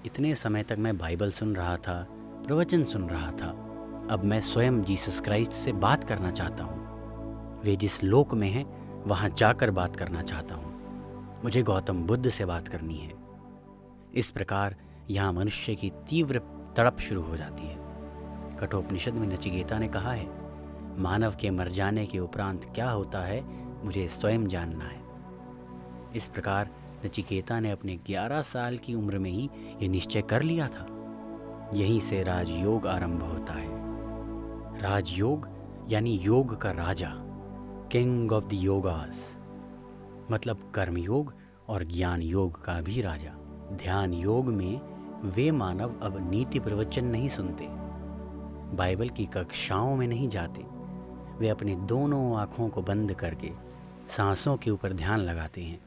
इतने समय तक मैं बाइबल सुन रहा था, प्रवचन सुन रहा था। अब मैं स्वयं जीसस क्राइस्ट से बात करना चाहता हूँ। वे जिस लोक में हैं वहाँ जाकर बात करना चाहता हूँ। मुझे गौतम बुद्ध से बात करनी है। इस प्रकार यहाँ मनुष्य की तीव्र तड़प शुरू हो जाती है। कठोपनिषद में नचिकेता ने कहा है, मानव के मर जाने के उपरांत क्या होता है मुझे स्वयं जानना है। इस प्रकार नचिकेता ने अपने 11 साल की उम्र में ही ये निश्चय कर लिया था। यहीं से राजयोग आरंभ होता है। राजयोग यानी योग का राजा, किंग ऑफ द योगास, मतलब कर्मयोग और ज्ञान योग का भी राजा। ध्यान योग में वे मानव अब नीति प्रवचन नहीं सुनते, बाइबल की कक्षाओं में नहीं जाते। वे अपनी दोनों आँखों को बंद करके सांसों के ऊपर ध्यान लगाते हैं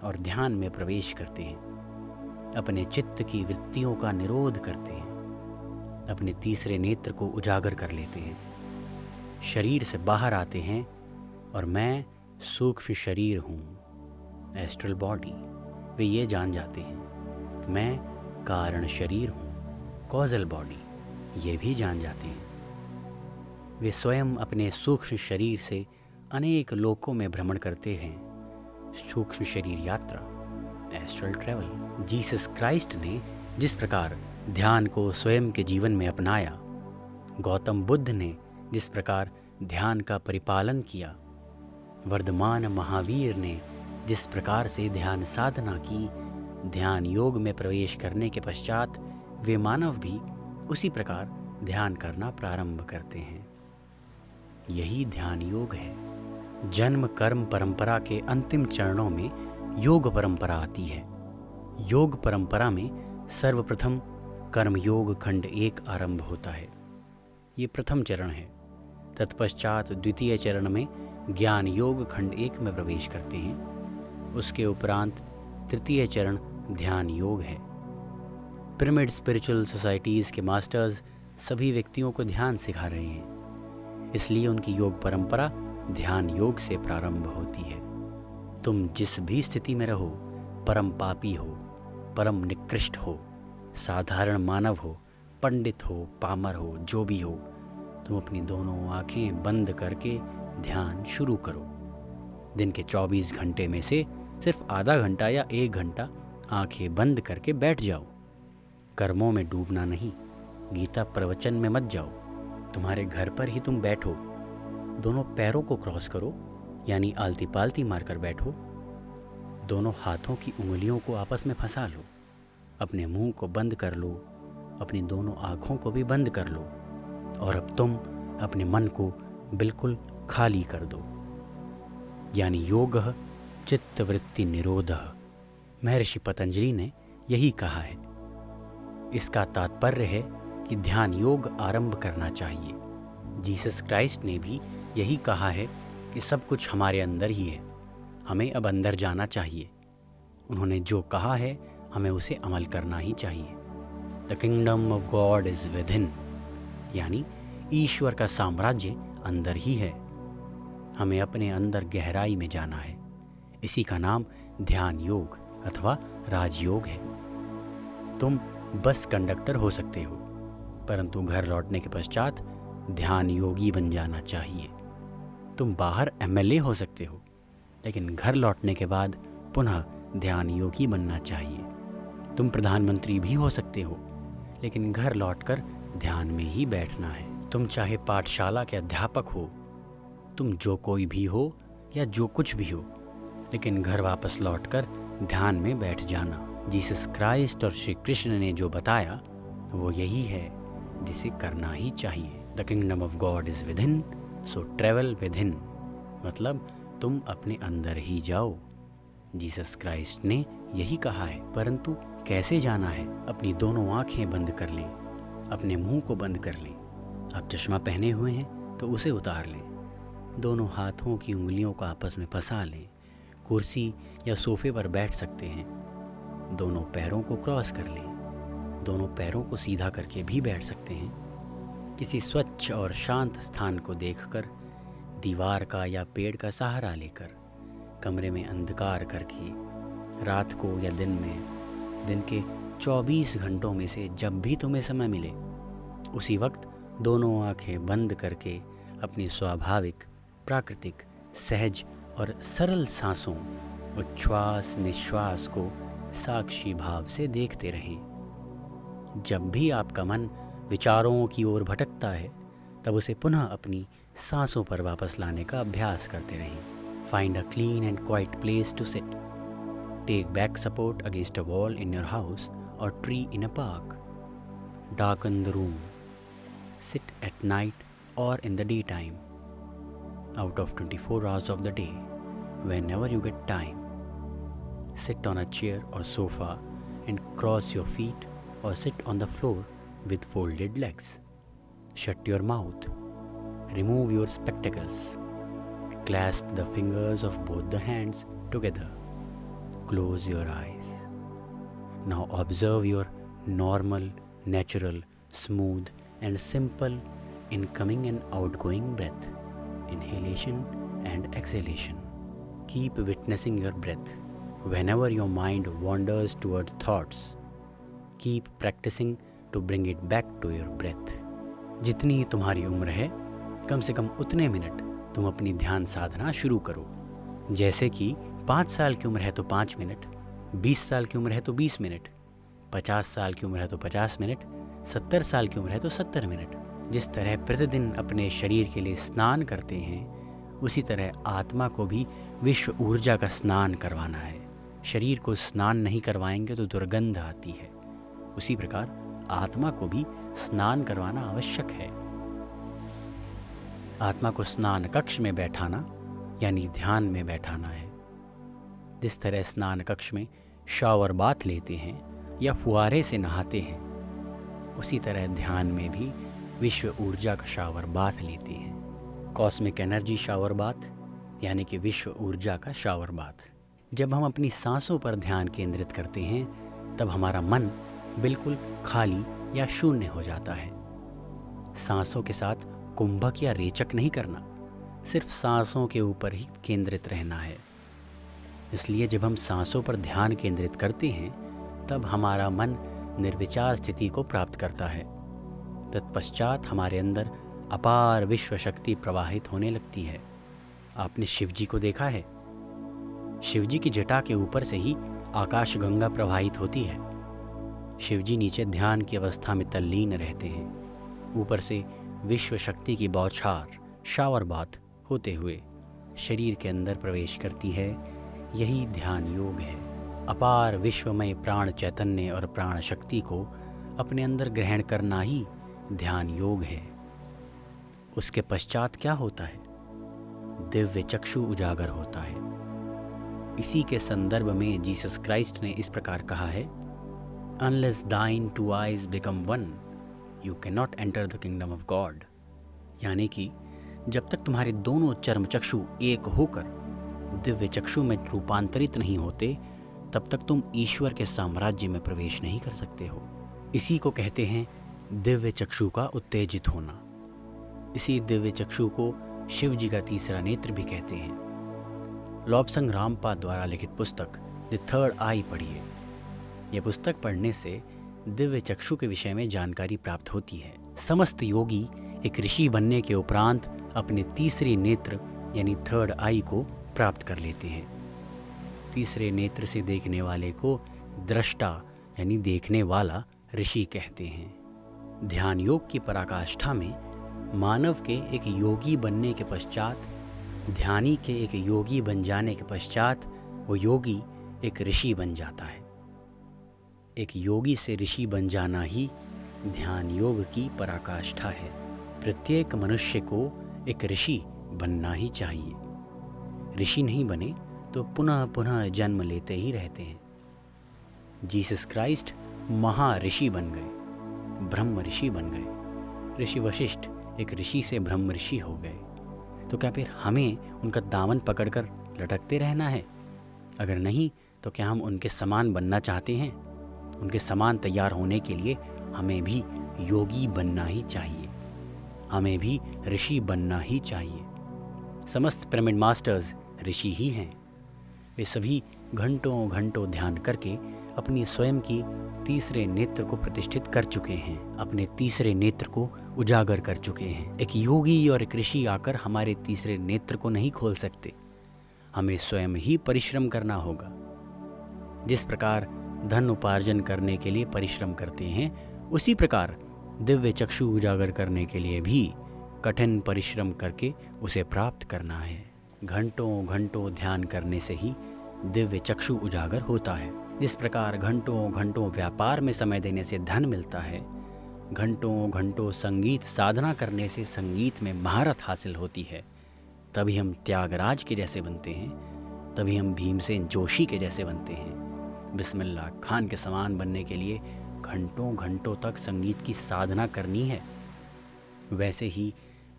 और ध्यान में प्रवेश करते हैं। अपने चित्त की वृत्तियों का निरोध करते हैं, अपने तीसरे नेत्र को उजागर कर लेते हैं, शरीर से बाहर आते हैं और मैं सूक्ष्म शरीर हूँ, एस्ट्रल बॉडी। वे ये जान जाते हैं मैं कारण शरीर हूँ, कॉजल बॉडी। ये भी जान जाते हैं। वे स्वयं अपने सूक्ष्म शरीर से अनेक लोकों में भ्रमण करते हैं। सूक्ष्म शरीर यात्रा, एस्ट्रल ट्रैवल। जीसस क्राइस्ट ने जिस प्रकार ध्यान को स्वयं के जीवन में अपनाया, गौतम बुद्ध ने जिस प्रकार ध्यान का परिपालन किया, वर्धमान महावीर ने जिस प्रकार से ध्यान साधना की, ध्यान योग में प्रवेश करने के पश्चात वे मानव भी उसी प्रकार ध्यान करना प्रारंभ करते हैं। यही ध्यान योग है। जन्म कर्म परंपरा के अंतिम चरणों में योग परंपरा आती है। योग परंपरा में सर्वप्रथम कर्म योग खंड 1 आरंभ होता है। ये प्रथम चरण है। तत्पश्चात द्वितीय चरण में ज्ञान योग खंड 1 में प्रवेश करते हैं। उसके उपरांत तृतीय चरण ध्यान योग है। पिरामिड स्पिरिचुअल सोसाइटीज़ के मास्टर्स सभी व्यक्तियों को ध्यान सिखा रहे हैं, इसलिए उनकी योग परंपरा ध्यान योग से प्रारंभ होती है। तुम जिस भी स्थिति में रहो, परम पापी हो, परम निकृष्ट हो, साधारण मानव हो, पंडित हो, पामर हो, जो भी हो, तुम अपनी दोनों आंखें बंद करके ध्यान शुरू करो। दिन के 24 घंटे में से सिर्फ आधा घंटा या 1 घंटा आंखें बंद करके बैठ जाओ। कर्मों में डूबना नहीं, गीता प्रवचन में मत जाओ। तुम्हारे घर पर ही तुम बैठो, दोनों पैरों को क्रॉस करो, यानी आलती पालती मारकर बैठो। दोनों हाथों की उंगलियों को आपस में फंसा लो, अपने मुंह को बंद कर लो, अपनी दोनों आँखों को भी बंद कर लो और अब तुम अपने मन को बिल्कुल खाली कर दो, यानी योगः चित्तवृत्ति निरोधः। महर्षि पतंजलि ने यही कहा है। इसका तात्पर्य है कि ध्यान योग आरंभ करना चाहिए। जीसस क्राइस्ट ने भी यही कहा है कि सब कुछ हमारे अंदर ही है, हमें अब अंदर जाना चाहिए। उन्होंने जो कहा है हमें उसे अमल करना ही चाहिए। The kingdom of God is with in, यानी ईश्वर का साम्राज्य अंदर ही है। हमें अपने अंदर गहराई में जाना है। इसी का नाम ध्यान योग अथवा राजयोग है। तुम बस कंडक्टर हो सकते हो, परंतु घर लौटने के पश्चात ध्यान योगी बन जाना चाहिए। तुम बाहर एमएलए हो सकते हो, लेकिन घर लौटने के बाद पुनः ध्यान योगी बनना चाहिए। तुम प्रधानमंत्री भी हो सकते हो, लेकिन घर लौटकर ध्यान में ही बैठना है। तुम चाहे पाठशाला के अध्यापक हो, तुम जो कोई भी हो या जो कुछ भी हो, लेकिन घर वापस लौटकर ध्यान में बैठ जाना। जीसस क्राइस्ट और श्री कृष्ण ने जो बताया वो यही है जिसे करना ही चाहिए। The kingdom of God is with in, so travel with in, मतलब तुम अपने अंदर ही जाओ। जीसस क्राइस्ट ने यही कहा है। परंतु कैसे जाना है? अपनी दोनों आंखें बंद कर लें, अपने मुंह को बंद कर लें। आप चश्मा पहने हुए हैं तो उसे उतार लें। दोनों हाथों की उंगलियों को आपस में फंसा लें। कुर्सी या सोफे पर बैठ सकते हैं। दोनों पैरों को क्रॉस कर लें। दोनों पैरों को सीधा करके भी बैठ सकते हैं। किसी स्वच्छ और शांत स्थान को देखकर, दीवार का या पेड़ का सहारा लेकर, कमरे में अंधकार करके, रात को या दिन में, दिन के 24 घंटों में से जब भी तुम्हें समय मिले, उसी वक्त दोनों आंखें बंद करके अपनी स्वाभाविक, प्राकृतिक, सहज और सरल सांसों, उच्छ्वास निश्वास को साक्षी भाव से देखते रहें। जब भी आपका मन विचारों की ओर भटकता है, तब उसे पुनः अपनी सांसों पर वापस लाने का अभ्यास करते रहें। Find a clean and quiet place to sit. Take back support against a wall in your house or tree in a park. Darken the room. Sit at night or in the daytime. Out of 24 hours of the day, whenever you get time, sit on a chair or sofa and cross your feet or sit on the floor with folded legs. Shut your mouth. Remove your spectacles. Clasp the fingers of both the hands together. Close your eyes. Now observe your normal, natural, smooth and simple incoming and outgoing breath, inhalation and exhalation. Keep witnessing your breath. Whenever your mind wanders towards thoughts, keep practicing to bring it back to your breath. जितनी तुम्हारी उम्र है, कम से कम उतने minute तुम अपनी ध्यान साधना शुरू करो। जैसे कि 5 साल की उम्र है तो 5 मिनट, 20 साल की उम्र है तो 20 मिनट, 50 साल की उम्र है तो 50 मिनट, 70 साल की उम्र है तो 70 मिनट। जिस तरह प्रतिदिन अपने शरीर के लिए स्नान करते हैं, उसी तरह आत्मा को भी विश्व ऊर्जा का स्नान करवाना है। शरीर को स्नान नहीं करवाएंगे तो दुर्गंध आती है। उसी प्रकार आत्मा को भी स्नान करवाना आवश्यक है। आत्मा को स्नान कक्ष में बैठाना यानी ध्यान में बैठाना है। जिस तरह स्नान कक्ष में शावर बाथ लेते हैं या फुहारे से नहाते हैं, उसी तरह ध्यान में भी विश्व ऊर्जा का शावर बाथ लेते हैं। कॉस्मिक एनर्जी शावर बाथ यानी कि विश्व ऊर्जा का शावर बाथ। जब हम अपनी सांसों पर ध्यान केंद्रित करते हैं तब हमारा मन बिल्कुल खाली या शून्य हो जाता है। सांसों के साथ कुंभक या रेचक नहीं करना, सिर्फ सांसों के ऊपर ही केंद्रित रहना है। इसलिए जब हम सांसों पर ध्यान केंद्रित करते हैं तब हमारा मन निर्विचार स्थिति को प्राप्त करता है। तत्पश्चात हमारे अंदर अपार विश्व शक्ति प्रवाहित होने लगती है। आपने शिव जी को देखा है? शिव जी की जटा के ऊपर से ही आकाश गंगा प्रवाहित होती है। शिव जी नीचे ध्यान की अवस्था में तल्लीन रहते हैं। ऊपर से विश्व शक्ति की बौछार शावर बात होते हुए शरीर के अंदर प्रवेश करती है। यही ध्यान योग है। अपार विश्वमय प्राण चैतन्य और प्राण शक्ति को अपने अंदर ग्रहण करना ही ध्यान योग है। उसके पश्चात क्या होता है? दिव्य चक्षु उजागर होता है। इसी के संदर्भ में जीसस क्राइस्ट ने इस प्रकार कहा है, unless thine two eyes become one you can not enter the kingdom of God. यानी कि जब तक तुम्हारे दोनों चर्म चक्षु एक होकर दिव्य चक्षु में रूपांतरित नहीं होते तब तक तुम ईश्वर के साम्राज्य में प्रवेश नहीं कर सकते हो। इसी को कहते हैं दिव्य चक्षु का उत्तेजित होना। इसी दिव्य चक्षु को शिव जी का तीसरा नेत्र भी कहते हैं। लॉब्संग रामपाद द्वारा लिखित पुस्तक द थर्ड आई पढ़िए। यह पुस्तक पढ़ने से दिव्य चक्षु के विषय में जानकारी प्राप्त होती है। समस्त योगी एक ऋषि बनने के उपरांत अपने तीसरे नेत्र यानी थर्ड आई को प्राप्त कर लेते हैं। तीसरे नेत्र से देखने वाले को दृष्टा यानी देखने वाला ऋषि कहते हैं। ध्यान योग की पराकाष्ठा में मानव के एक योगी बनने के पश्चात, ध्यानी के एक योगी बन जाने के पश्चात वो योगी एक ऋषि बन जाता है। एक योगी से ऋषि बन जाना ही ध्यान योग की पराकाष्ठा है। प्रत्येक मनुष्य को एक ऋषि बनना ही चाहिए। ऋषि नहीं बने तो पुनः पुनः जन्म लेते ही रहते हैं। जीसस क्राइस्ट महाऋषि बन गए, ब्रह्म ऋषि बन गए। ऋषि वशिष्ठ एक ऋषि से ब्रह्म ऋषि हो गए। तो क्या फिर हमें उनका दामन पकड़कर लटकते रहना है? अगर नहीं तो क्या हम उनके समान बनना चाहते हैं? उनके समान तैयार होने के लिए हमें भी योगी बनना ही चाहिए, हमें भी ऋषि बनना ही चाहिए। समस्त पिरामिड मास्टर्स ऋषि ही हैं। वे सभी घंटों घंटों ध्यान करके अपनी स्वयं की तीसरे नेत्र को प्रतिष्ठित कर चुके हैं, अपने तीसरे नेत्र को उजागर कर चुके हैं। एक योगी और एक ऋषि आकर हमारे तीसरे नेत्र को नहीं खोल सकते। हमें स्वयं ही परिश्रम करना होगा। जिस प्रकार धन उपार्जन करने के लिए परिश्रम करते हैं, उसी प्रकार दिव्य चक्षु उजागर करने के लिए भी कठिन परिश्रम करके उसे प्राप्त करना है। घंटों घंटों ध्यान करने से ही दिव्य चक्षु उजागर होता है। जिस प्रकार घंटों घंटों व्यापार में समय देने से धन मिलता है, घंटों घंटों संगीत साधना करने से संगीत में महारत हासिल होती है, तभी हम त्यागराज के जैसे बनते हैं, तभी हम भीमसेन जोशी के जैसे बनते हैं। बिस्मिल्लाह खान के समान बनने के लिए घंटों घंटों तक संगीत की साधना करनी है। वैसे ही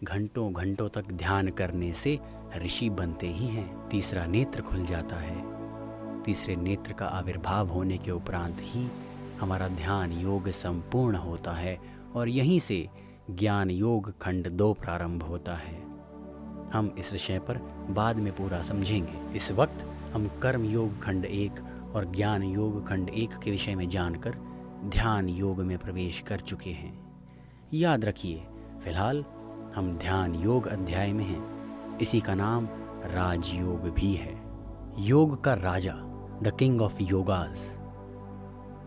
घंटों घंटों तक ध्यान करने से ऋषि बनते ही हैं। तीसरा नेत्र खुल जाता है। तीसरे नेत्र का आविर्भाव होने के उपरांत ही हमारा ध्यान योग संपूर्ण होता है और यहीं से ज्ञान योग खंड 2 प्रारंभ होता है। हम इस विषय पर बाद में पूरा समझेंगे। इस वक्त हम कर्म योग खंड 1 और ज्ञान योग खंड 1 के विषय में जानकर ध्यान योग में प्रवेश कर चुके हैं। याद रखिए, फिलहाल हम ध्यान योग अध्याय में हैं। इसी का नाम राजयोग भी है। योग का राजा, द किंग ऑफ योगास।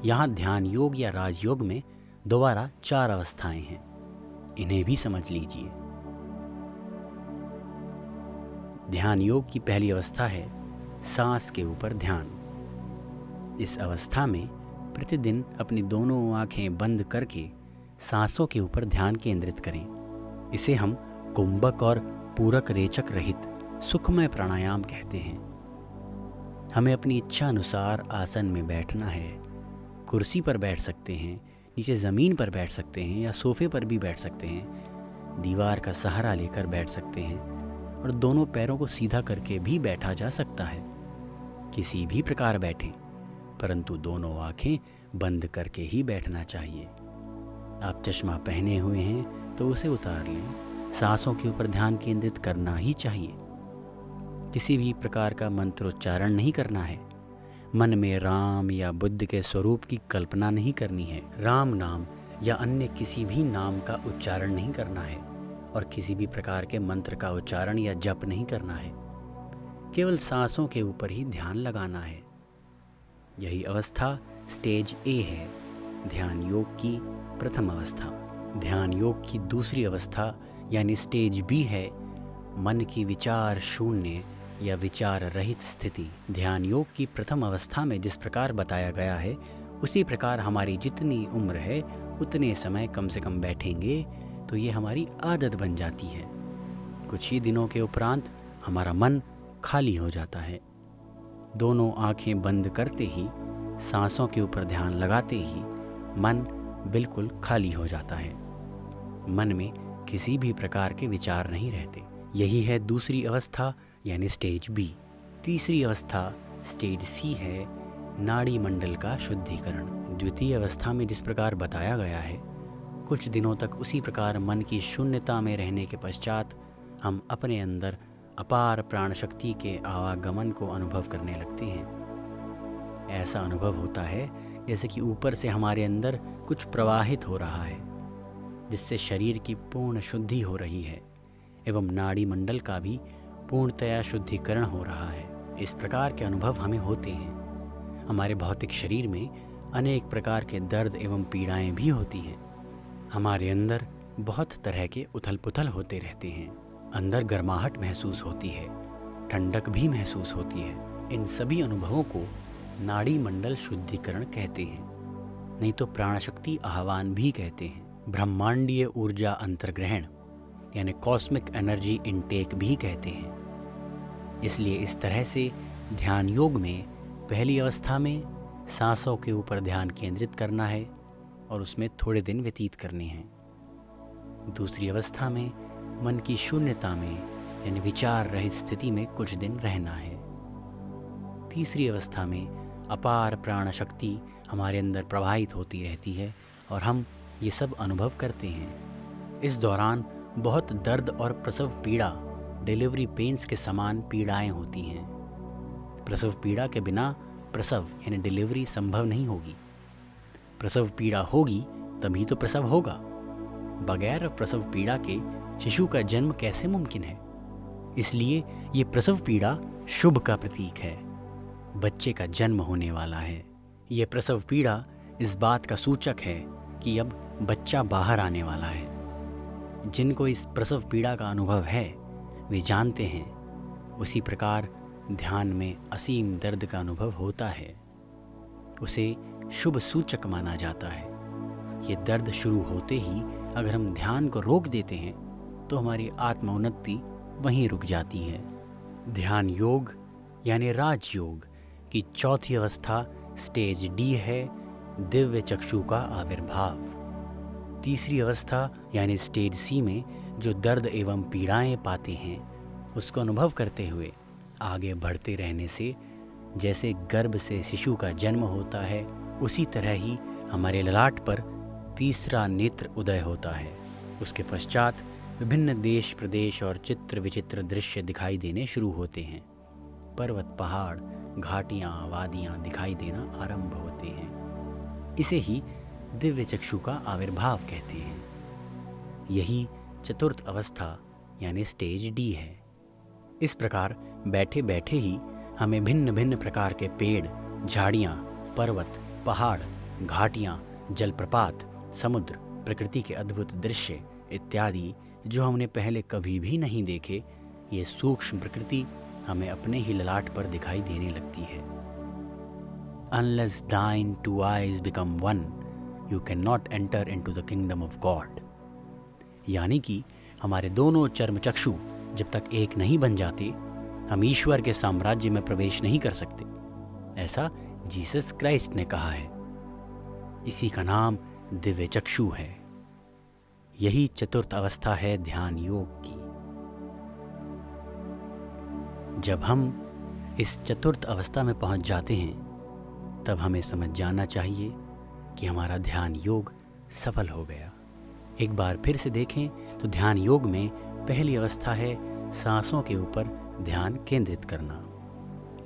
यहाँ ध्यान योग या राजयोग में दोबारा 4 अवस्थाएं हैं। इन्हें भी समझ लीजिए। ध्यान योग की पहली अवस्था है सांस के ऊपर ध्यान। इस अवस्था में प्रतिदिन अपनी दोनों आंखें बंद करके सांसों के ऊपर ध्यान केंद्रित करें। इसे हम कुंभक और पूरक रेचक रहित सुखमय प्राणायाम कहते हैं। हमें अपनी इच्छा अनुसार आसन में बैठना है। कुर्सी पर बैठ सकते हैं, नीचे ज़मीन पर बैठ सकते हैं या सोफे पर भी बैठ सकते हैं। दीवार का सहारा लेकर बैठ सकते हैं और दोनों पैरों को सीधा करके भी बैठा जा सकता है। किसी भी प्रकार बैठें, परंतु दोनों आंखें बंद करके ही बैठना चाहिए। आप चश्मा पहने हुए हैं तो उसे उतार लें। सांसों के ऊपर ध्यान केंद्रित करना ही चाहिए। किसी भी प्रकार का मंत्रोच्चारण नहीं करना है। मन में राम या बुद्ध के स्वरूप की कल्पना नहीं करनी है। राम नाम या अन्य किसी भी नाम का उच्चारण नहीं करना है और किसी भी प्रकार के मंत्र का उच्चारण या जप नहीं करना है। केवल सांसों के ऊपर ही ध्यान लगाना है। यही अवस्था स्टेज ए है, ध्यान योग की प्रथम अवस्था। ध्यान योग की दूसरी अवस्था यानी स्टेज बी है, मन की विचार शून्य या विचार रहित स्थिति। ध्यान योग की प्रथम अवस्था में जिस प्रकार बताया गया है, उसी प्रकार हमारी जितनी उम्र है उतने समय कम से कम बैठेंगे तो ये हमारी आदत बन जाती है। कुछ ही दिनों के उपरांत हमारा मन खाली हो जाता है। दोनों आंखें बंद करते ही, सांसों के ऊपर ध्यान लगाते ही मन बिल्कुल खाली हो जाता है। मन में किसी भी प्रकार के विचार नहीं रहते। यही है दूसरी अवस्था यानी स्टेज बी। तीसरी अवस्था स्टेज सी है, नाड़ी मंडल का शुद्धिकरण। द्वितीय अवस्था में जिस प्रकार बताया गया है, कुछ दिनों तक उसी प्रकार मन की शून्यता में रहने के पश्चात हम अपने अंदर अपार प्राण शक्ति के आवागमन को अनुभव करने लगते हैं। ऐसा अनुभव होता है जैसे कि ऊपर से हमारे अंदर कुछ प्रवाहित हो रहा है, जिससे शरीर की पूर्ण शुद्धि हो रही है एवं नाड़ी मंडल का भी पूर्णतया शुद्धिकरण हो रहा है। इस प्रकार के अनुभव हमें होते हैं। हमारे भौतिक शरीर में अनेक प्रकार के दर्द एवं पीड़ाएं भी होती हैं। हमारे अंदर बहुत तरह के उथल पुथल होते रहते हैं। अंदर गर्माहट महसूस होती है, ठंडक भी महसूस होती है। इन सभी अनुभवों को नाड़ी मंडल शुद्धिकरण कहते हैं, नहीं तो प्राणशक्ति आह्वान भी कहते हैं। ब्रह्मांडीय ऊर्जा अंतर्ग्रहण यानी कॉस्मिक एनर्जी इनटेक भी कहते हैं। इसलिए इस तरह से ध्यान योग में पहली अवस्था में सांसों के ऊपर ध्यान केंद्रित करना है और उसमें थोड़े दिन व्यतीत करने हैं। दूसरी अवस्था में मन की शून्यता में यानी विचार रहित स्थिति में कुछ दिन रहना है। तीसरी अवस्था में अपार प्राण शक्ति हमारे अंदर प्रवाहित होती रहती है और हम ये सब अनुभव करते हैं। इस दौरान बहुत दर्द और प्रसव पीड़ा, डिलीवरी पेन्स के समान पीड़ाएं होती हैं। प्रसव पीड़ा के बिना प्रसव यानी डिलीवरी संभव नहीं होगी। प्रसव पीड़ा होगी तभी तो प्रसव होगा। बगैर प्रसव पीड़ा के शिशु का जन्म कैसे मुमकिन है? इसलिए ये प्रसव पीड़ा शुभ का प्रतीक है। बच्चे का जन्म होने वाला है। ये प्रसव पीड़ा इस बात का सूचक है कि अब बच्चा बाहर आने वाला है। जिनको इस प्रसव पीड़ा का अनुभव है वे जानते हैं, उसी प्रकार ध्यान में असीम दर्द का अनुभव होता है। उसे शुभ सूचक माना जाता है। ये दर्द शुरू होते ही अगर हम ध्यान को रोक देते हैं तो हमारी आत्मोन्नति वहीं रुक जाती है। ध्यान योग यानी राजयोग की चौथी अवस्था स्टेज डी है, दिव्य चक्षु का आविर्भाव। तीसरी अवस्था यानी स्टेज सी में जो दर्द एवं पीड़ाएं पाते हैं उसको अनुभव करते हुए आगे बढ़ते रहने से जैसे गर्भ से शिशु का जन्म होता है, उसी तरह ही हमारे ललाट पर तीसरा नेत्र उदय होता है। उसके पश्चात विभिन्न देश प्रदेश और चित्र विचित्र दृश्य दिखाई देने शुरू होते हैं। पर्वत, पहाड़, घाटियाँ, वादियाँ दिखाई देना आरंभ होते हैं। इसे ही दिव्य चक्षु का आविर्भाव कहते हैं। यही चतुर्थ अवस्था यानी स्टेज डी है। इस प्रकार बैठे बैठे ही हमें भिन्न भिन्न प्रकार के पेड़, झाड़ियाँ, पर्वत, पहाड़, घाटियाँ, जलप्रपात, समुद्र, प्रकृति के अद्भुत दृश्य इत्यादि जो हमने पहले कभी भी नहीं देखे, ये सूक्ष्म प्रकृति हमें अपने ही ललाट पर दिखाई देने लगती है। Unless thine two eyes become one, you cannot enter into the kingdom of God। यानी कि हमारे दोनों चर्म चक्षु जब तक एक नहीं बन जाते, हम ईश्वर के साम्राज्य में प्रवेश नहीं कर सकते। ऐसा जीसस क्राइस्ट ने कहा है। इसी का नाम दिव्य चक्षु है। यही चतुर्थ अवस्था है ध्यान योग की। जब हम इस चतुर्थ अवस्था में पहुंच जाते हैं, तब हमें समझ जाना चाहिए कि हमारा ध्यान योग सफल हो गया। एक बार फिर से देखें तो ध्यान योग में पहली अवस्था है सांसों के ऊपर ध्यान केंद्रित करना।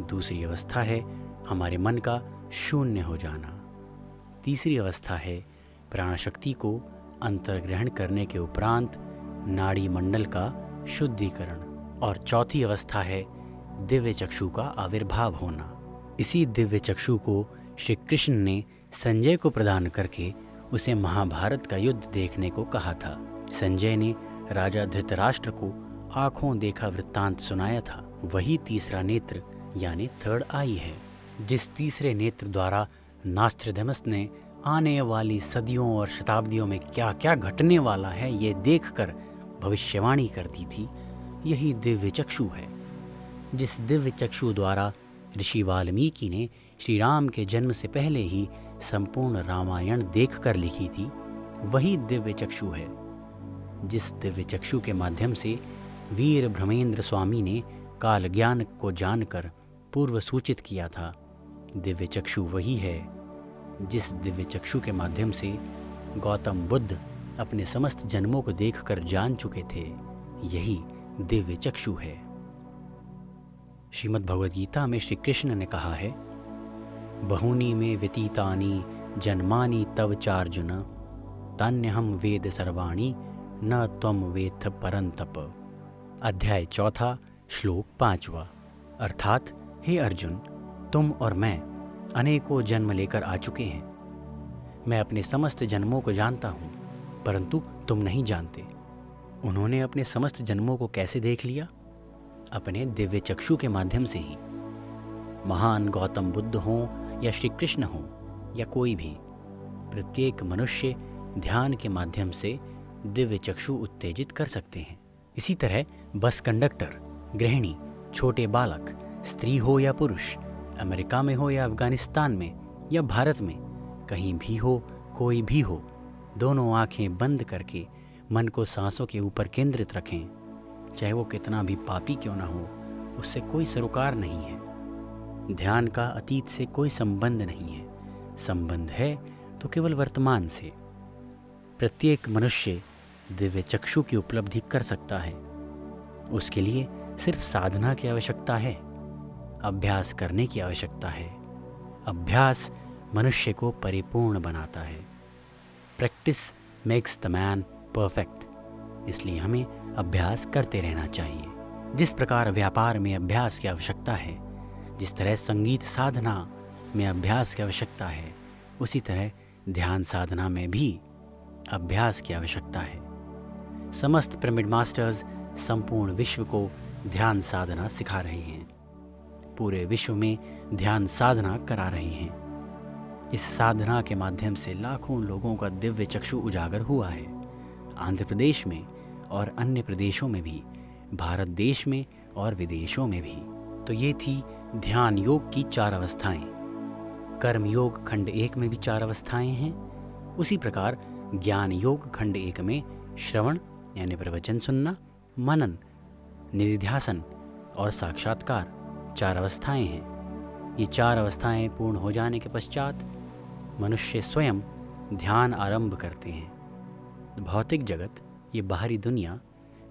दूसरी अवस्था है हमारे मन का शून्य हो जाना। तीसरी अवस्था है प्राणशक्ति को अंतर्ग्रहण करने के उपरांत नाड़ी मंडल का शुद्धिकरण। और चौथी अवस्था है दिव्य चक्षु का आविर्भाव होना। इसी दिव्य चक्षु को श्री कृष्ण ने संजय को प्रदान करके उसे महाभारत का युद्ध देखने को कहा था। संजय ने राजा धृतराष्ट्र को आंखों देखा वृत्तांत सुनाया था। वही तीसरा नेत्र यानी थर्ड आई है, जिस तीसरे नेत्र द्वारा नास्ट्रडमस ने आने वाली सदियों और शताब्दियों में क्या क्या घटने वाला है ये देखकर भविष्यवाणी करती थी। यही दिव्य चक्षु है। जिस दिव्य चक्षु द्वारा ऋषि वाल्मीकि ने श्री राम के जन्म से पहले ही संपूर्ण रामायण देखकर लिखी थी, वही दिव्य चक्षु है। जिस दिव्य चक्षु के माध्यम से वीर ब्रह्मेंद्र स्वामी ने काल ज्ञान को जानकर पूर्व सूचित किया था, दिव्य चक्षु वही है। जिस दिव्य चक्षु के माध्यम से गौतम बुद्ध अपने समस्त जन्मों को देखकर जान चुके थे, यही दिव्य चक्षु है। श्रीमद् भगवद गीता में श्री कृष्ण ने कहा है, बहूनि में व्यतीतानि जन्मानि तव चार्जुन तान्यहम वेद सर्वाणि न त्वम वेत्थ परंतप। अध्याय 4 श्लोक 5। अर्थात हे अर्जुन, तुम और मैं अनेकों जन्म लेकर आ चुके हैं। मैं अपने समस्त जन्मों को जानता हूँ, परंतु तुम नहीं जानते। उन्होंने अपने समस्त जन्मों को कैसे देख लिया? अपने दिव्य चक्षु के माध्यम से ही। महान गौतम बुद्ध हों या श्री कृष्ण हों या कोई भी, प्रत्येक मनुष्य ध्यान के माध्यम से दिव्य चक्षु उत्तेजित कर सकते हैं। इसी तरह बस कंडक्टर, गृहिणी, छोटे बालक, स्त्री हो या पुरुष, अमेरिका में हो या अफगानिस्तान में या भारत में, कहीं भी हो, कोई भी हो, दोनों आंखें बंद करके मन को सांसों के ऊपर केंद्रित रखें। चाहे वो कितना भी पापी क्यों ना हो, उससे कोई सरोकार नहीं है। ध्यान का अतीत से कोई संबंध नहीं है। संबंध है तो केवल वर्तमान से। प्रत्येक मनुष्य दिव्य चक्षु की उपलब्धि कर सकता है। उसके लिए सिर्फ साधना की आवश्यकता है, अभ्यास करने की आवश्यकता है। अभ्यास मनुष्य को परिपूर्ण बनाता है। Practice makes the man perfect. इसलिए हमें अभ्यास करते रहना चाहिए। जिस प्रकार व्यापार में अभ्यास की आवश्यकता है, जिस तरह संगीत साधना में अभ्यास की आवश्यकता है, उसी तरह ध्यान साधना में भी अभ्यास की आवश्यकता है। समस्त पिरामिड मास्टर्स संपूर्ण विश्व को ध्यान साधना सिखा रहे हैं। पूरे विश्व में ध्यान साधना करा रहे हैं। इस साधना के माध्यम से लाखों लोगों का दिव्य चक्षु उजागर हुआ है। आंध्र प्रदेश में और अन्य प्रदेशों में भी, भारत देश में और विदेशों में भी। तो ये थी ध्यान योग की 4 अवस्थाएं। कर्म योग खंड 1 में भी 4 अवस्थाएं हैं। उसी प्रकार ज्ञान योग खंड 1 में श्रवण यानी प्रवचन सुनना, मनन, निधिध्यासन और साक्षात्कार 4 अवस्थाएं हैं। ये 4 अवस्थाएं पूर्ण हो जाने के पश्चात मनुष्य स्वयं ध्यान आरंभ करते हैं। भौतिक जगत, ये बाहरी दुनिया,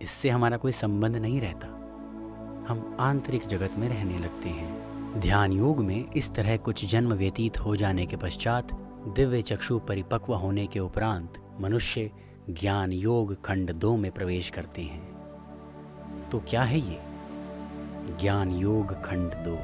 इससे हमारा कोई संबंध नहीं रहता। हम आंतरिक जगत में रहने लगते हैं। ध्यान योग में इस तरह कुछ जन्म व्यतीत हो जाने के पश्चात दिव्य चक्षु परिपक्व होने के उपरांत मनुष्य ज्ञान योग खंड 2 में प्रवेश करते हैं। तो क्या है ये ज्ञान योग खंड 2?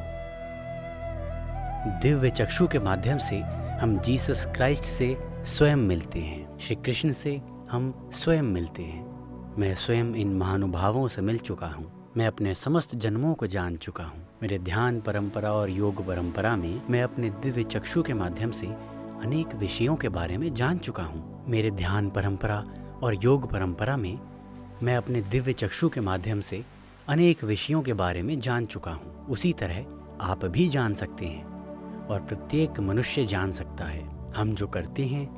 दिव्य चक्षु के माध्यम से हम जीसस क्राइस्ट से स्वयं मिलते हैं। श्री कृष्ण से हम स्वयं मिलते हैं। मैं स्वयं इन महानुभावों से मिल चुका हूँ। मैं अपने समस्त जन्मों को जान चुका हूँ। मेरे ध्यान परंपरा और योग परंपरा में मैं अपने दिव्य चक्षु के माध्यम से अनेक विषयों के बारे में जान चुका हूँ। मेरे ध्यान परंपरा और योग परंपरा में मैं अपने दिव्य चक्षु के माध्यम से अनेक विषयों के बारे में जान चुका हूँ। उसी तरह आप भी जान सकते हैं और प्रत्येक मनुष्य जान सकता है। हम जो करते हैं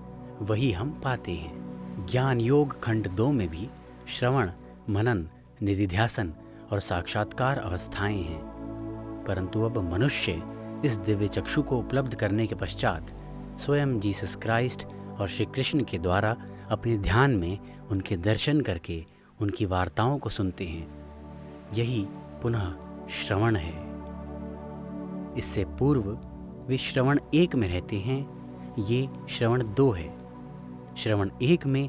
वही हम पाते हैं। ज्ञान योग खंड 2 में भी श्रवण, मनन, निधिध्यासन और साक्षात्कार अवस्थाएं हैं। परंतु अब मनुष्य इस दिव्य चक्षु को उपलब्ध करने के पश्चात स्वयं जीसस क्राइस्ट और श्री कृष्ण के द्वारा अपने ध्यान में उनके दर्शन करके उनकी वार्ताओं को सुनते हैं। यही पुनः श्रवण है। इससे पूर्व वे श्रवण 1 में रहते हैं, ये श्रवण 2 है। श्रवण 1 में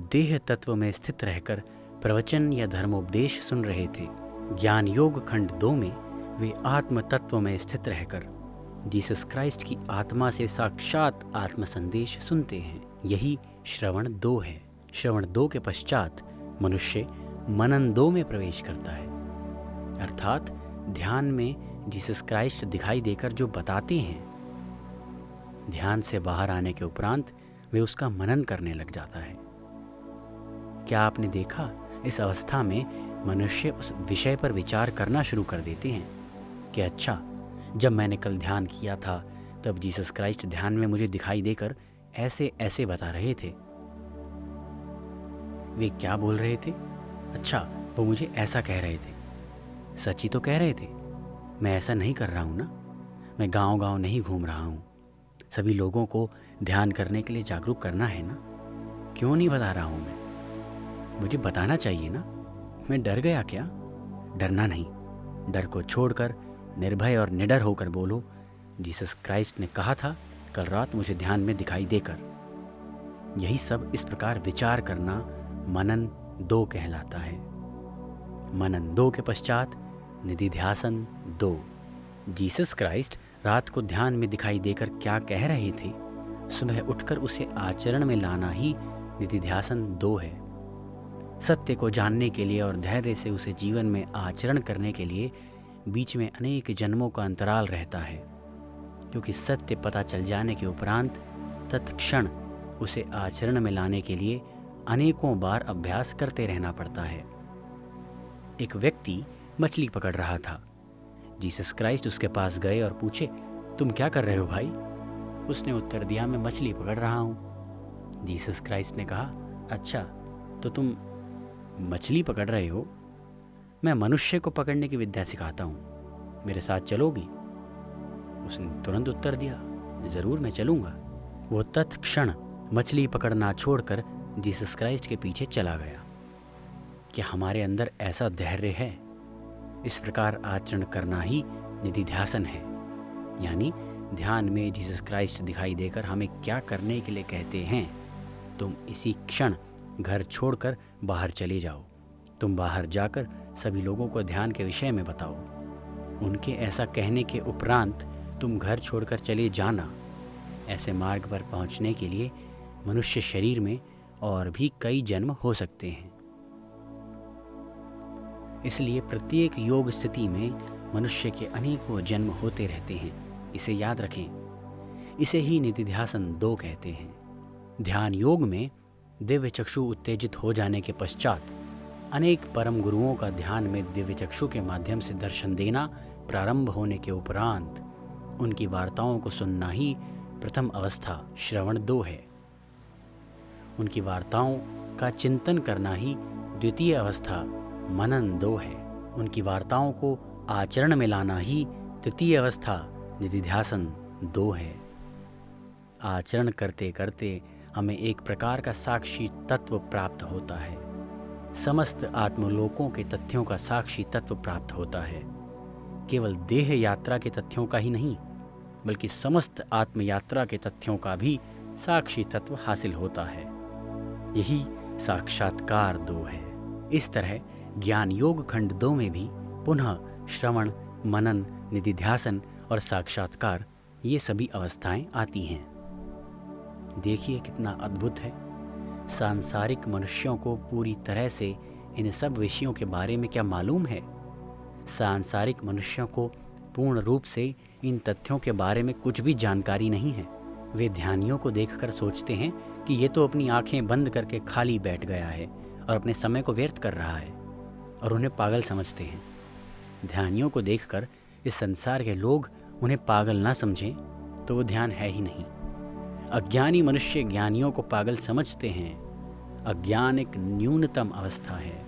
देह तत्व में स्थित रहकर प्रवचन या धर्मोपदेश सुन रहे थे। ज्ञान योग खंड 2 में वे आत्म तत्व में स्थित रहकर जीसस क्राइस्ट की आत्मा से साक्षात आत्म संदेश सुनते हैं। यही श्रवण 2 है। श्रवण 2 के पश्चात मनुष्य मनन 2 में प्रवेश करता है, अर्थात ध्यान में जीसस क्राइस्ट दिखाई देकर जो बताते हैं, ध्यान से बाहर आने के उपरांत वे उसका मनन करने लग जाता है। क्या आपने देखा, इस अवस्था में मनुष्य उस विषय पर विचार करना शुरू कर देते हैं कि अच्छा, जब मैंने कल ध्यान किया था तब जीसस क्राइस्ट ध्यान में मुझे दिखाई देकर ऐसे ऐसे बता रहे थे। वे क्या बोल रहे थे? अच्छा, वो मुझे ऐसा कह रहे थे। सच ही तो कह रहे थे। मैं ऐसा नहीं कर रहा हूँ ना। मैं गांव-गांव नहीं घूम रहा हूँ। सभी लोगों को ध्यान करने के लिए जागरूक करना है ना। क्यों नहीं बता रहा हूँ मैं? मुझे बताना चाहिए ना। मैं डर गया क्या? डरना नहीं। डर को छोड़कर निर्भय और निडर होकर बोलो, जीसस क्राइस्ट ने कहा था कल रात मुझे ध्यान में दिखाई देकर। यही सब इस प्रकार विचार करना मनन 2 कहलाता है। मनन 2 के पश्चात निधिध्यासन 2। जीसस क्राइस्ट रात को ध्यान में दिखाई देकर क्या कह रहे थे, सुबह उठकर उसे आचरण में लाना ही निधिध्यासन 2 है। सत्य को जानने के लिए और धैर्य से उसे जीवन में आचरण करने के लिए बीच में अनेक जन्मों का अंतराल रहता है, क्योंकि सत्य पता चल जाने के उपरांत तत्क्षण उसे आचरण में लाने के लिए अनेकों बार अभ्यास करते रहना पड़ता है। एक व्यक्ति मछली पकड़ रहा था। जीसस क्राइस्ट उसके पास गए और पूछे, तुम क्या कर रहे हो भाई? उसने उत्तर दिया, मैं मछली पकड़ रहा हूँ। जीसस क्राइस्ट ने कहा, अच्छा, तो तुम मछली पकड़ रहे हो? मैं मनुष्य को पकड़ने की विद्या सिखाता हूँ, मेरे साथ चलोगी? उसने तुरंत उत्तर दिया, ज़रूर, मैं चलूँगा। वो तत्क्षण मछली पकड़ना छोड़कर जीसस क्राइस्ट के पीछे चला गया। क्या हमारे अंदर ऐसा धैर्य है? इस प्रकार आचरण करना ही निधिध्यासन है। यानी ध्यान में जीसस क्राइस्ट दिखाई देकर हमें क्या करने के लिए कहते हैं, तुम इसी क्षण घर छोड़कर बाहर चले जाओ। तुम बाहर जाकर सभी लोगों को ध्यान के विषय में बताओ। उनके ऐसा कहने के उपरांत तुम घर छोड़कर चले जाना। ऐसे मार्ग पर पहुंचने के लिए मनुष्य शरीर में और भी कई जन्म हो सकते हैं। इसलिए प्रत्येक योग स्थिति में मनुष्य के अनेकों जन्म होते रहते हैं। इसे याद रखें। इसे ही निधिध्यासन 2 कहते हैं। ध्यान योग में दिव्य चक्षु उत्तेजित हो जाने के पश्चात अनेक परम गुरुओं का ध्यान में दिव्य चक्षु के माध्यम से दर्शन देना प्रारंभ होने के उपरांत उनकी वार्ताओं को सुनना ही प्रथम अवस्था श्रवण 2 है। उनकी वार्ताओं का चिंतन करना ही द्वितीय अवस्था मनन 2 है। उनकी वार्ताओं को आचरण में लाना ही तृतीय अवस्था निधिध्यासन 2 है। आचरण करते करते हमें एक प्रकार का साक्षी तत्व प्राप्त होता है। समस्त आत्मलोकों के तथ्यों का साक्षी तत्व प्राप्त होता है। केवल देह यात्रा के तथ्यों का ही नहीं, बल्कि समस्त आत्मयात्रा के तथ्यों का भी साक्षी तत्व हासिल होता है। यही साक्षात्कार 2 है। इस तरह ज्ञान योग खंड 2 में भी पुनः श्रवण, मनन, निधिध्यासन और साक्षात्कार, ये सभी अवस्थाएं आती हैं। देखिए कितना अद्भुत है। सांसारिक मनुष्यों को पूरी तरह से इन सब विषयों के बारे में क्या मालूम है? सांसारिक मनुष्यों को पूर्ण रूप से इन तथ्यों के बारे में कुछ भी जानकारी नहीं है। वे ध्यानियों को देखकर सोचते हैं कि ये तो अपनी आंखें बंद करके खाली बैठ गया है और अपने समय को व्यर्थ कर रहा है, और उन्हें पागल समझते हैं। ध्यानियों को देखकर इस संसार के लोग उन्हें पागल ना समझें तो वो ध्यान है ही नहीं। अज्ञानी मनुष्य ज्ञानियों को पागल समझते हैं। अज्ञान एक न्यूनतम अवस्था है।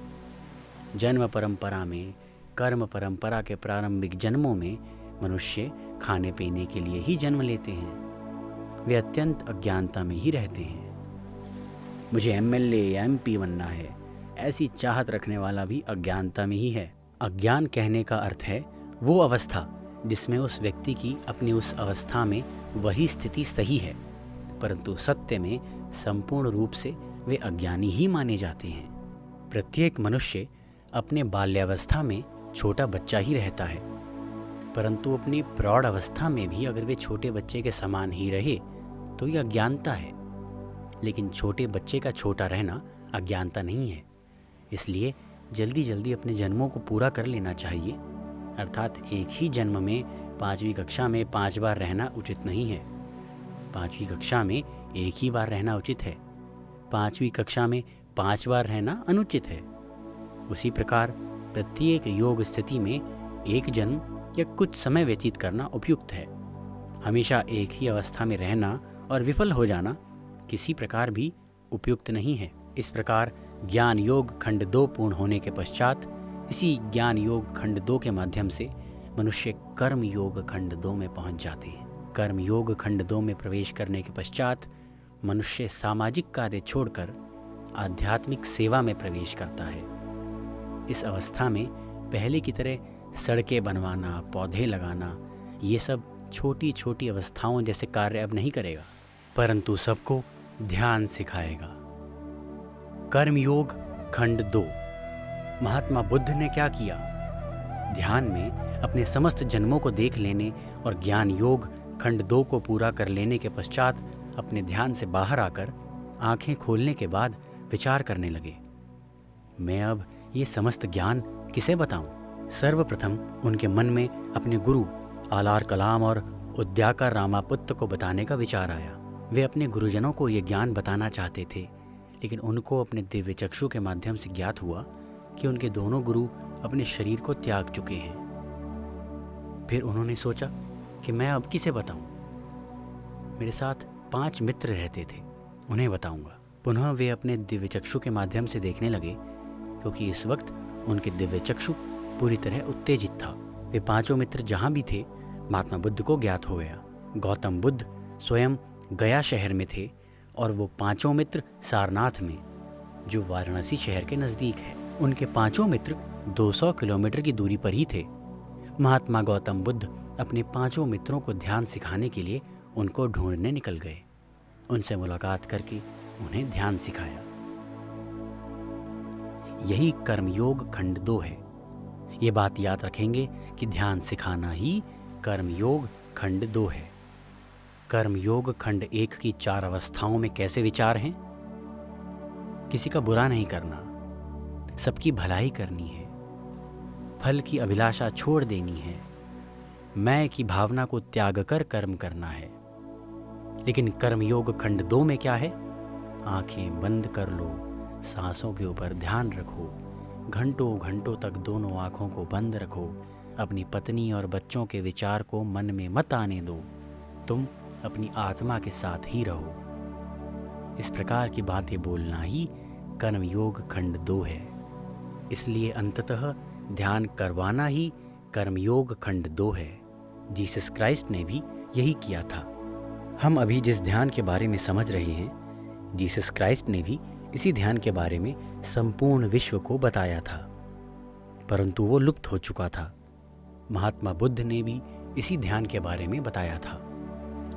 जन्म परंपरा में कर्म परंपरा के प्रारंभिक जन्मों में मनुष्य खाने पीने के लिए ही जन्म लेते हैं। वे अत्यंत अज्ञानता में ही रहते हैं। मुझे एमएलए या एमपी बनना है, ऐसी चाहत रखने वाला भी अज्ञानता में ही है। अज्ञान कहने का अर्थ है वो अवस्था जिसमें उस व्यक्ति की अपनी उस अवस्था में वही स्थिति सही है, परंतु सत्य में संपूर्ण रूप से वे अज्ञानी ही माने जाते हैं। प्रत्येक मनुष्य अपने बाल्यावस्था में छोटा बच्चा ही रहता है, परंतु अपनी प्रौढ़ अवस्था में भी अगर वे छोटे बच्चे के समान ही रहे तो ये अज्ञानता है। लेकिन छोटे बच्चे का छोटा रहना अज्ञानता नहीं है। इसलिए जल्दी जल्दी अपने जन्मों को पूरा कर लेना चाहिए। अर्थात एक ही जन्म में 5वीं कक्षा में 5 बार रहना उचित नहीं है। 5वीं कक्षा में एक ही बार रहना उचित है। 5वीं कक्षा में 5 बार रहना अनुचित है। उसी प्रकार प्रत्येक योग स्थिति में एक जन्म या कुछ समय व्यतीत करना उपयुक्त है। हमेशा एक ही अवस्था में रहना और विफल हो जाना किसी प्रकार भी उपयुक्त नहीं है। इस प्रकार ज्ञान योग खंड 2 पूर्ण होने के पश्चात इसी ज्ञान योग खंड 2 के माध्यम से मनुष्य कर्म योग खंड 2 में पहुंच जाते हैं। कर्म योग खंड 2 में प्रवेश करने के पश्चात मनुष्य सामाजिक कार्य छोड़कर आध्यात्मिक सेवा में प्रवेश करता है। इस अवस्था में पहले की तरह सड़कें बनवाना, पौधे लगाना, ये सब छोटी छोटी अवस्थाओं जैसे कार्य अब नहीं करेगा, परंतु सबको ध्यान सिखाएगा। कर्मयोग खंड 2। महात्मा बुद्ध ने क्या किया? ध्यान में अपने समस्त जन्मों को देख लेने और ज्ञान योग खंड 2 को पूरा कर लेने के पश्चात अपने ध्यान से बाहर आकर आंखें खोलने के बाद विचार करने लगे, मैं अब ये समस्त ज्ञान किसे बताऊं? सर्वप्रथम उनके मन में अपने गुरु आलार कलाम और उद्याकर रामापुत्र को बताने का विचार आया। वे अपने गुरुजनों को ये ज्ञान बताना चाहते थे, लेकिन उनको अपने दिव्य चक्षु के माध्यम से ज्ञात हुआ कि उनके दोनों गुरु अपने शरीर को त्याग चुके हैं। फिर उन्होंने सोचा कि मैं अब किसे बताऊं? मेरे साथ 5 मित्र रहते थे, उन्हें बताऊंगा। पुनः वे अपने दिव्य चक्षु के माध्यम से देखने लगे, क्योंकि इस वक्त उनके दिव्य चक्षु पूरी तरह उत्तेजित था। वे 5 मित्र जहाँ भी थे महात्मा बुद्ध को ज्ञात हो गया। गौतम बुद्ध स्वयं गया शहर में थे और वो 5 मित्र सारनाथ में, जो वाराणसी शहर के नज़दीक है। उनके 5 मित्र 200 किलोमीटर की दूरी पर ही थे। महात्मा गौतम बुद्ध अपने 5 मित्रों को ध्यान सिखाने के लिए उनको ढूंढने निकल गए। उनसे मुलाकात करके उन्हें ध्यान सिखाया। यही कर्मयोग खंड 2 है। ये बात याद रखेंगे कि ध्यान सिखाना ही कर्मयोग खंड 2 है। कर्मयोग खंड 1 की 4 अवस्थाओं में कैसे विचार हैं? किसी का बुरा नहीं करना, सबकी भलाई करनी है, फल की अभिलाषा छोड़ देनी है, मैं की भावना को त्याग कर कर्म करना है। लेकिन कर्मयोग खंड 2 में क्या है? आंखें बंद कर लो, सांसों के ऊपर ध्यान रखो, घंटों घंटों तक दोनों आंखों को बंद रखो, अपनी पत्नी और बच्चों के विचार को मन में मत आने दो, तुम अपनी आत्मा के साथ ही रहो। इस प्रकार की बातें बोलना ही कर्मयोग खंड 2 है। इसलिए अंततः ध्यान करवाना ही कर्मयोग खंड 2 है। जीसस क्राइस्ट ने भी यही किया था। हम अभी जिस ध्यान के बारे में समझ रहे हैं, जीसस क्राइस्ट ने भी इसी ध्यान के बारे में संपूर्ण विश्व को बताया था, परंतु वो लुप्त हो चुका था। महात्मा बुद्ध ने भी इसी ध्यान के बारे में बताया था,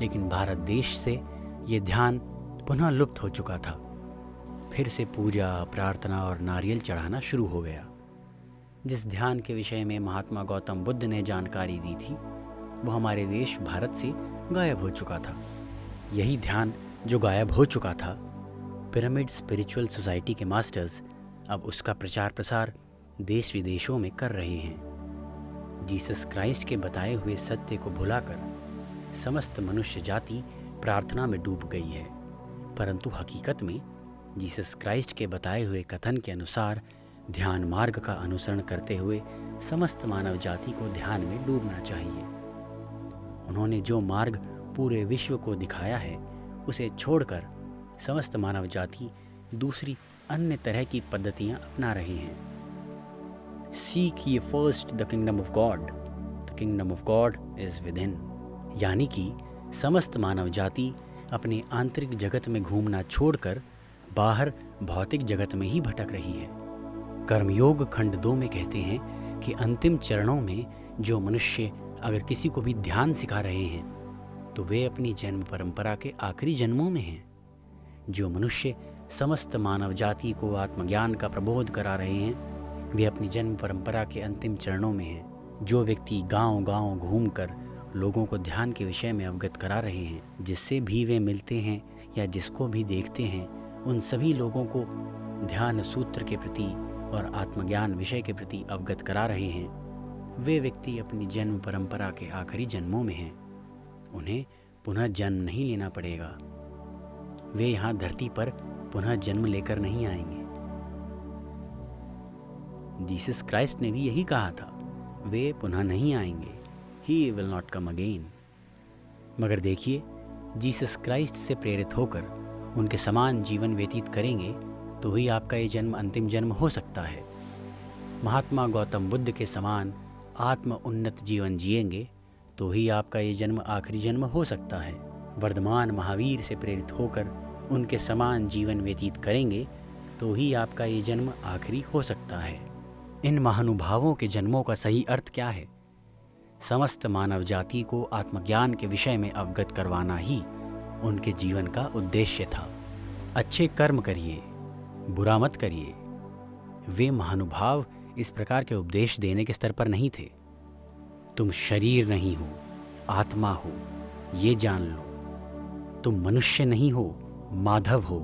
लेकिन भारत देश से ये ध्यान पुनः लुप्त हो चुका था। फिर से पूजा, प्रार्थना और नारियल चढ़ाना शुरू हो गया। जिस ध्यान के विषय में महात्मा गौतम बुद्ध ने जानकारी दी थी, वो हमारे देश भारत से गायब हो चुका था। यही ध्यान जो गायब हो चुका था, पिरामिड स्पिरिचुअल सोसाइटी के मास्टर्स अब उसका प्रचार प्रसार देश विदेशों में कर रहे हैं। जीसस क्राइस्ट के बताए हुए सत्य को भुलाकर समस्त मनुष्य जाति प्रार्थना में डूब गई है, परंतु हकीकत में जीसस क्राइस्ट के बताए हुए कथन के अनुसार ध्यान मार्ग का अनुसरण करते हुए समस्त मानव जाति को ध्यान में डूबना चाहिए। उन्होंने जो मार्ग पूरे विश्व को दिखाया है, उसे छोड़कर समस्त मानव जाति दूसरी अन्य तरह की पद्धतियां अपना रहे हैं। सीक ये first the kingdom of God, the kingdom of God is with in. यानी कि समस्त मानव जाति अपने आंतरिक जगत में घूमना छोड़कर बाहर भौतिक जगत में ही भटक रही है। कर्मयोग खंड 2 में कहते हैं कि अंतिम चरणों में जो मनुष्य अगर किसी को भी ध्यान सिखा रहे हैं तो वे अपनी जन्म परंपरा के आखिरी जन्मों में हैं। जो मनुष्य समस्त मानव जाति को आत्मज्ञान का प्रबोध करा रहे हैं वे अपनी जन्म परंपरा के अंतिम चरणों में हैं। जो व्यक्ति गांव-गांव घूमकर लोगों को ध्यान के विषय में अवगत करा रहे हैं, जिससे भी वे मिलते हैं या जिसको भी देखते हैं, उन सभी लोगों को ध्यान सूत्र के प्रति और आत्मज्ञान विषय के प्रति अवगत करा रहे हैं, वे व्यक्ति अपनी जन्म परंपरा के आखिरी जन्मों में हैं। उन्हें पुनः जन्म नहीं लेना पड़ेगा। वे यहाँ धरती पर पुनः जन्म लेकर नहीं आएंगे। जीसस क्राइस्ट ने भी यही कहा था, वे पुनः नहीं आएंगे, he will not come again. मगर देखिए, जीसस क्राइस्ट से प्रेरित होकर उनके समान जीवन व्यतीत करेंगे तो ही आपका ये जन्म अंतिम जन्म हो सकता है। महात्मा गौतम बुद्ध के समान आत्म उन्नत जीवन जिएंगे तो ही आपका ये जन्म आखिरी जन्म हो सकता है। वर्धमान महावीर से प्रेरित होकर उनके समान जीवन व्यतीत करेंगे तो ही आपका ये जन्म आखिरी हो सकता है। इन महानुभावों के जन्मों का सही अर्थ क्या है? समस्त मानव जाति को आत्मज्ञान के विषय में अवगत करवाना ही उनके जीवन का उद्देश्य था। अच्छे कर्म करिए, बुरा मत करिए। वे महानुभाव इस प्रकार के उपदेश देने के स्तर पर नहीं थे। तुम शरीर नहीं हो, आत्मा हो, ये जान लो। तुम मनुष्य नहीं हो, माधव हो,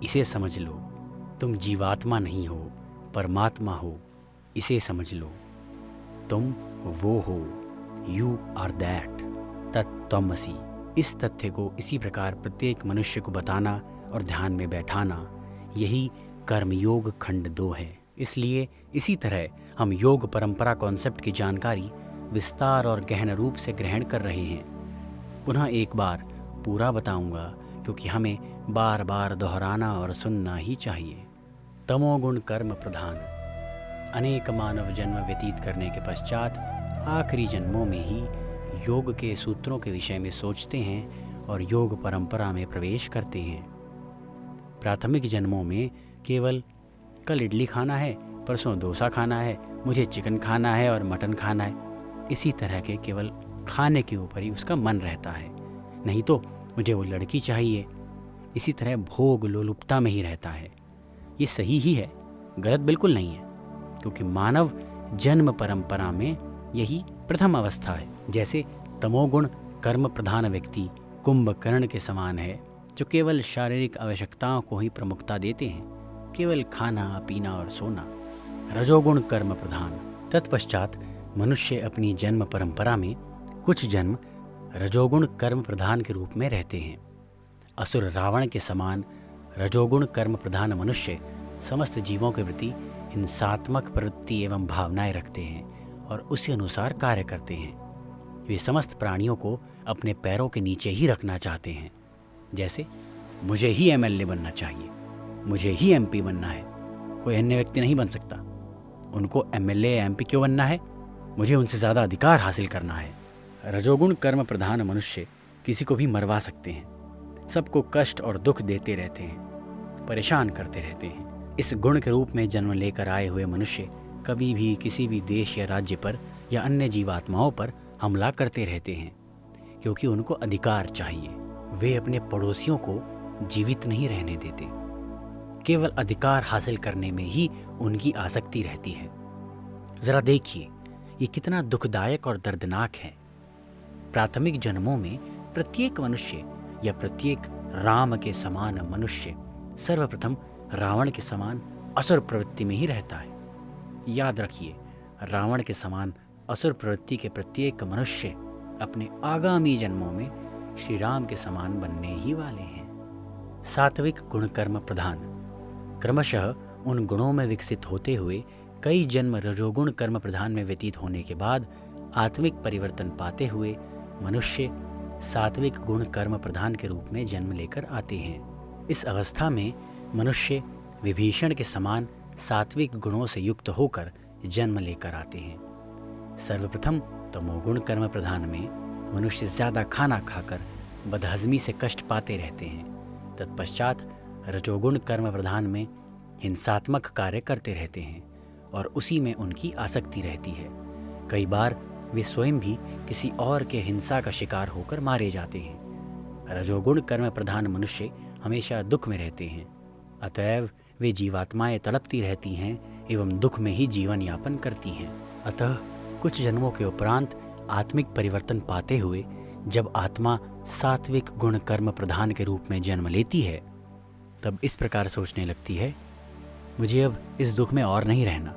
इसे समझ लो। तुम जीवात्मा नहीं हो, परमात्मा हो, इसे समझ लो। तुम वो हो, यू आर दैट, तत्त्वमसि। इस तथ्य को इसी प्रकार प्रत्येक मनुष्य को बताना और ध्यान में बैठाना, यही कर्मयोग खंड 2 है। इसलिए इसी तरह हम योग परंपरा कॉन्सेप्ट की जानकारी विस्तार और गहन रूप से ग्रहण कर रहे हैं। पुनः एक बार पूरा बताऊंगा क्योंकि हमें बार बार दोहराना और सुनना ही चाहिए। तमोगुण कर्म प्रधान। अनेक मानव जन्म व्यतीत करने के पश्चात आखिरी जन्मों में ही योग के सूत्रों के विषय में सोचते हैं और योग परंपरा में प्रवेश करते हैं। प्राथमिक जन्मों में केवल कल इडली खाना है, परसों डोसा खाना है, मुझे चिकन खाना है और मटन खाना है, इसी तरह के केवल खाने के ऊपर ही उसका मन रहता है। नहीं तो मुझे वो लड़की चाहिए, इसी तरह भोग लोलुपता में ही रहता है। ये सही ही है, गलत बिल्कुल नहीं है, क्योंकि मानव जन्म परंपरा में यही प्रथम अवस्था है। जैसे तमोगुण कर्म प्रधान व्यक्ति कुंभकर्ण के समान है, जो केवल शारीरिक आवश्यकताओं को ही प्रमुखता देते हैं, केवल खाना पीना और सोना। रजोगुण कर्म प्रधान। तत्पश्चात मनुष्य अपनी जन्म परंपरा में कुछ जन्म रजोगुण कर्म प्रधान के रूप में रहते हैं। असुर रावण के समान रजोगुण कर्म प्रधान मनुष्य समस्त जीवों के प्रति हिंसात्मक प्रवृत्ति एवं भावनाएं रखते हैं और उसी अनुसार कार्य करते हैं। वे समस्त प्राणियों को अपने पैरों के नीचे ही रखना चाहते हैं। जैसे मुझे ही एमएलए बनना चाहिए, मुझे ही एमपी बनना है, कोई अन्य व्यक्ति नहीं बन सकता। उनको एमएलए एमपी क्यों बनना है? मुझे उनसे ज़्यादा अधिकार हासिल करना है। रजोगुण कर्म प्रधान मनुष्य किसी को भी मरवा सकते हैं, सबको कष्ट और दुख देते रहते हैं, परेशान करते रहते हैं। इस गुण के रूप में जन्म लेकर आए हुए मनुष्य कभी भी किसी भी देश या राज्य पर या अन्य जीवात्माओं पर हमला करते रहते हैं, क्योंकि उनको अधिकार चाहिए। वे अपने पड़ोसियों को जीवित नहीं रहने देते, केवल अधिकार हासिल करने में ही उनकी आसक्ति रहती है। जरा देखिए, ये कितना दुखदायक और दर्दनाक है। प्राथमिक जन्मों में प्रत्येक मनुष्य या प्रत्येक राम के समान मनुष्य सर्वप्रथम रावण के समान असुर प्रवृत्ति में ही रहता है। याद रखिए, रावण के समान असुर प्रवृत्ति के प्रत्येक मनुष्य अपने आगामी जन्मों में श्री राम के समान बनने ही वाले हैं। सात्विक गुण कर्म प्रधान। क्रमशः उन गुणों में विकसित होते हुए कई जन्म रजोगुण कर्म प्रधान में व्यतीत होने के बाद आत्मिक परिवर्तन पाते हुए मनुष्य सात्विक गुण कर्म प्रधान के रूप में जन्म लेकर आते हैं। इस अवस्था में मनुष्य विभीषण के समान सात्विक गुणों से युक्त होकर जन्म लेकर आते हैं। सर्वप्रथम तमोगुण कर्म प्रधान में मनुष्य ज़्यादा खाना खाकर बदहजमी से कष्ट पाते रहते हैं। तत्पश्चात रजोगुण कर्म प्रधान में हिंसात्मक कार्य करते रहते हैं और उसी में उनकी आसक्ति रहती है। कई बार वे स्वयं भी किसी और के हिंसा का शिकार होकर मारे जाते हैं। रजोगुण कर्म प्रधान मनुष्य हमेशा दुख में रहते हैं, अतएव वे जीवात्माएं तड़पती रहती हैं एवं दुख में ही जीवन यापन करती हैं। अतः कुछ जन्मों के उपरांत आत्मिक परिवर्तन पाते हुए जब आत्मा सात्विक गुण कर्म प्रधान के रूप में जन्म लेती है, तब इस प्रकार सोचने लगती है, मुझे अब इस दुख में और नहीं रहना,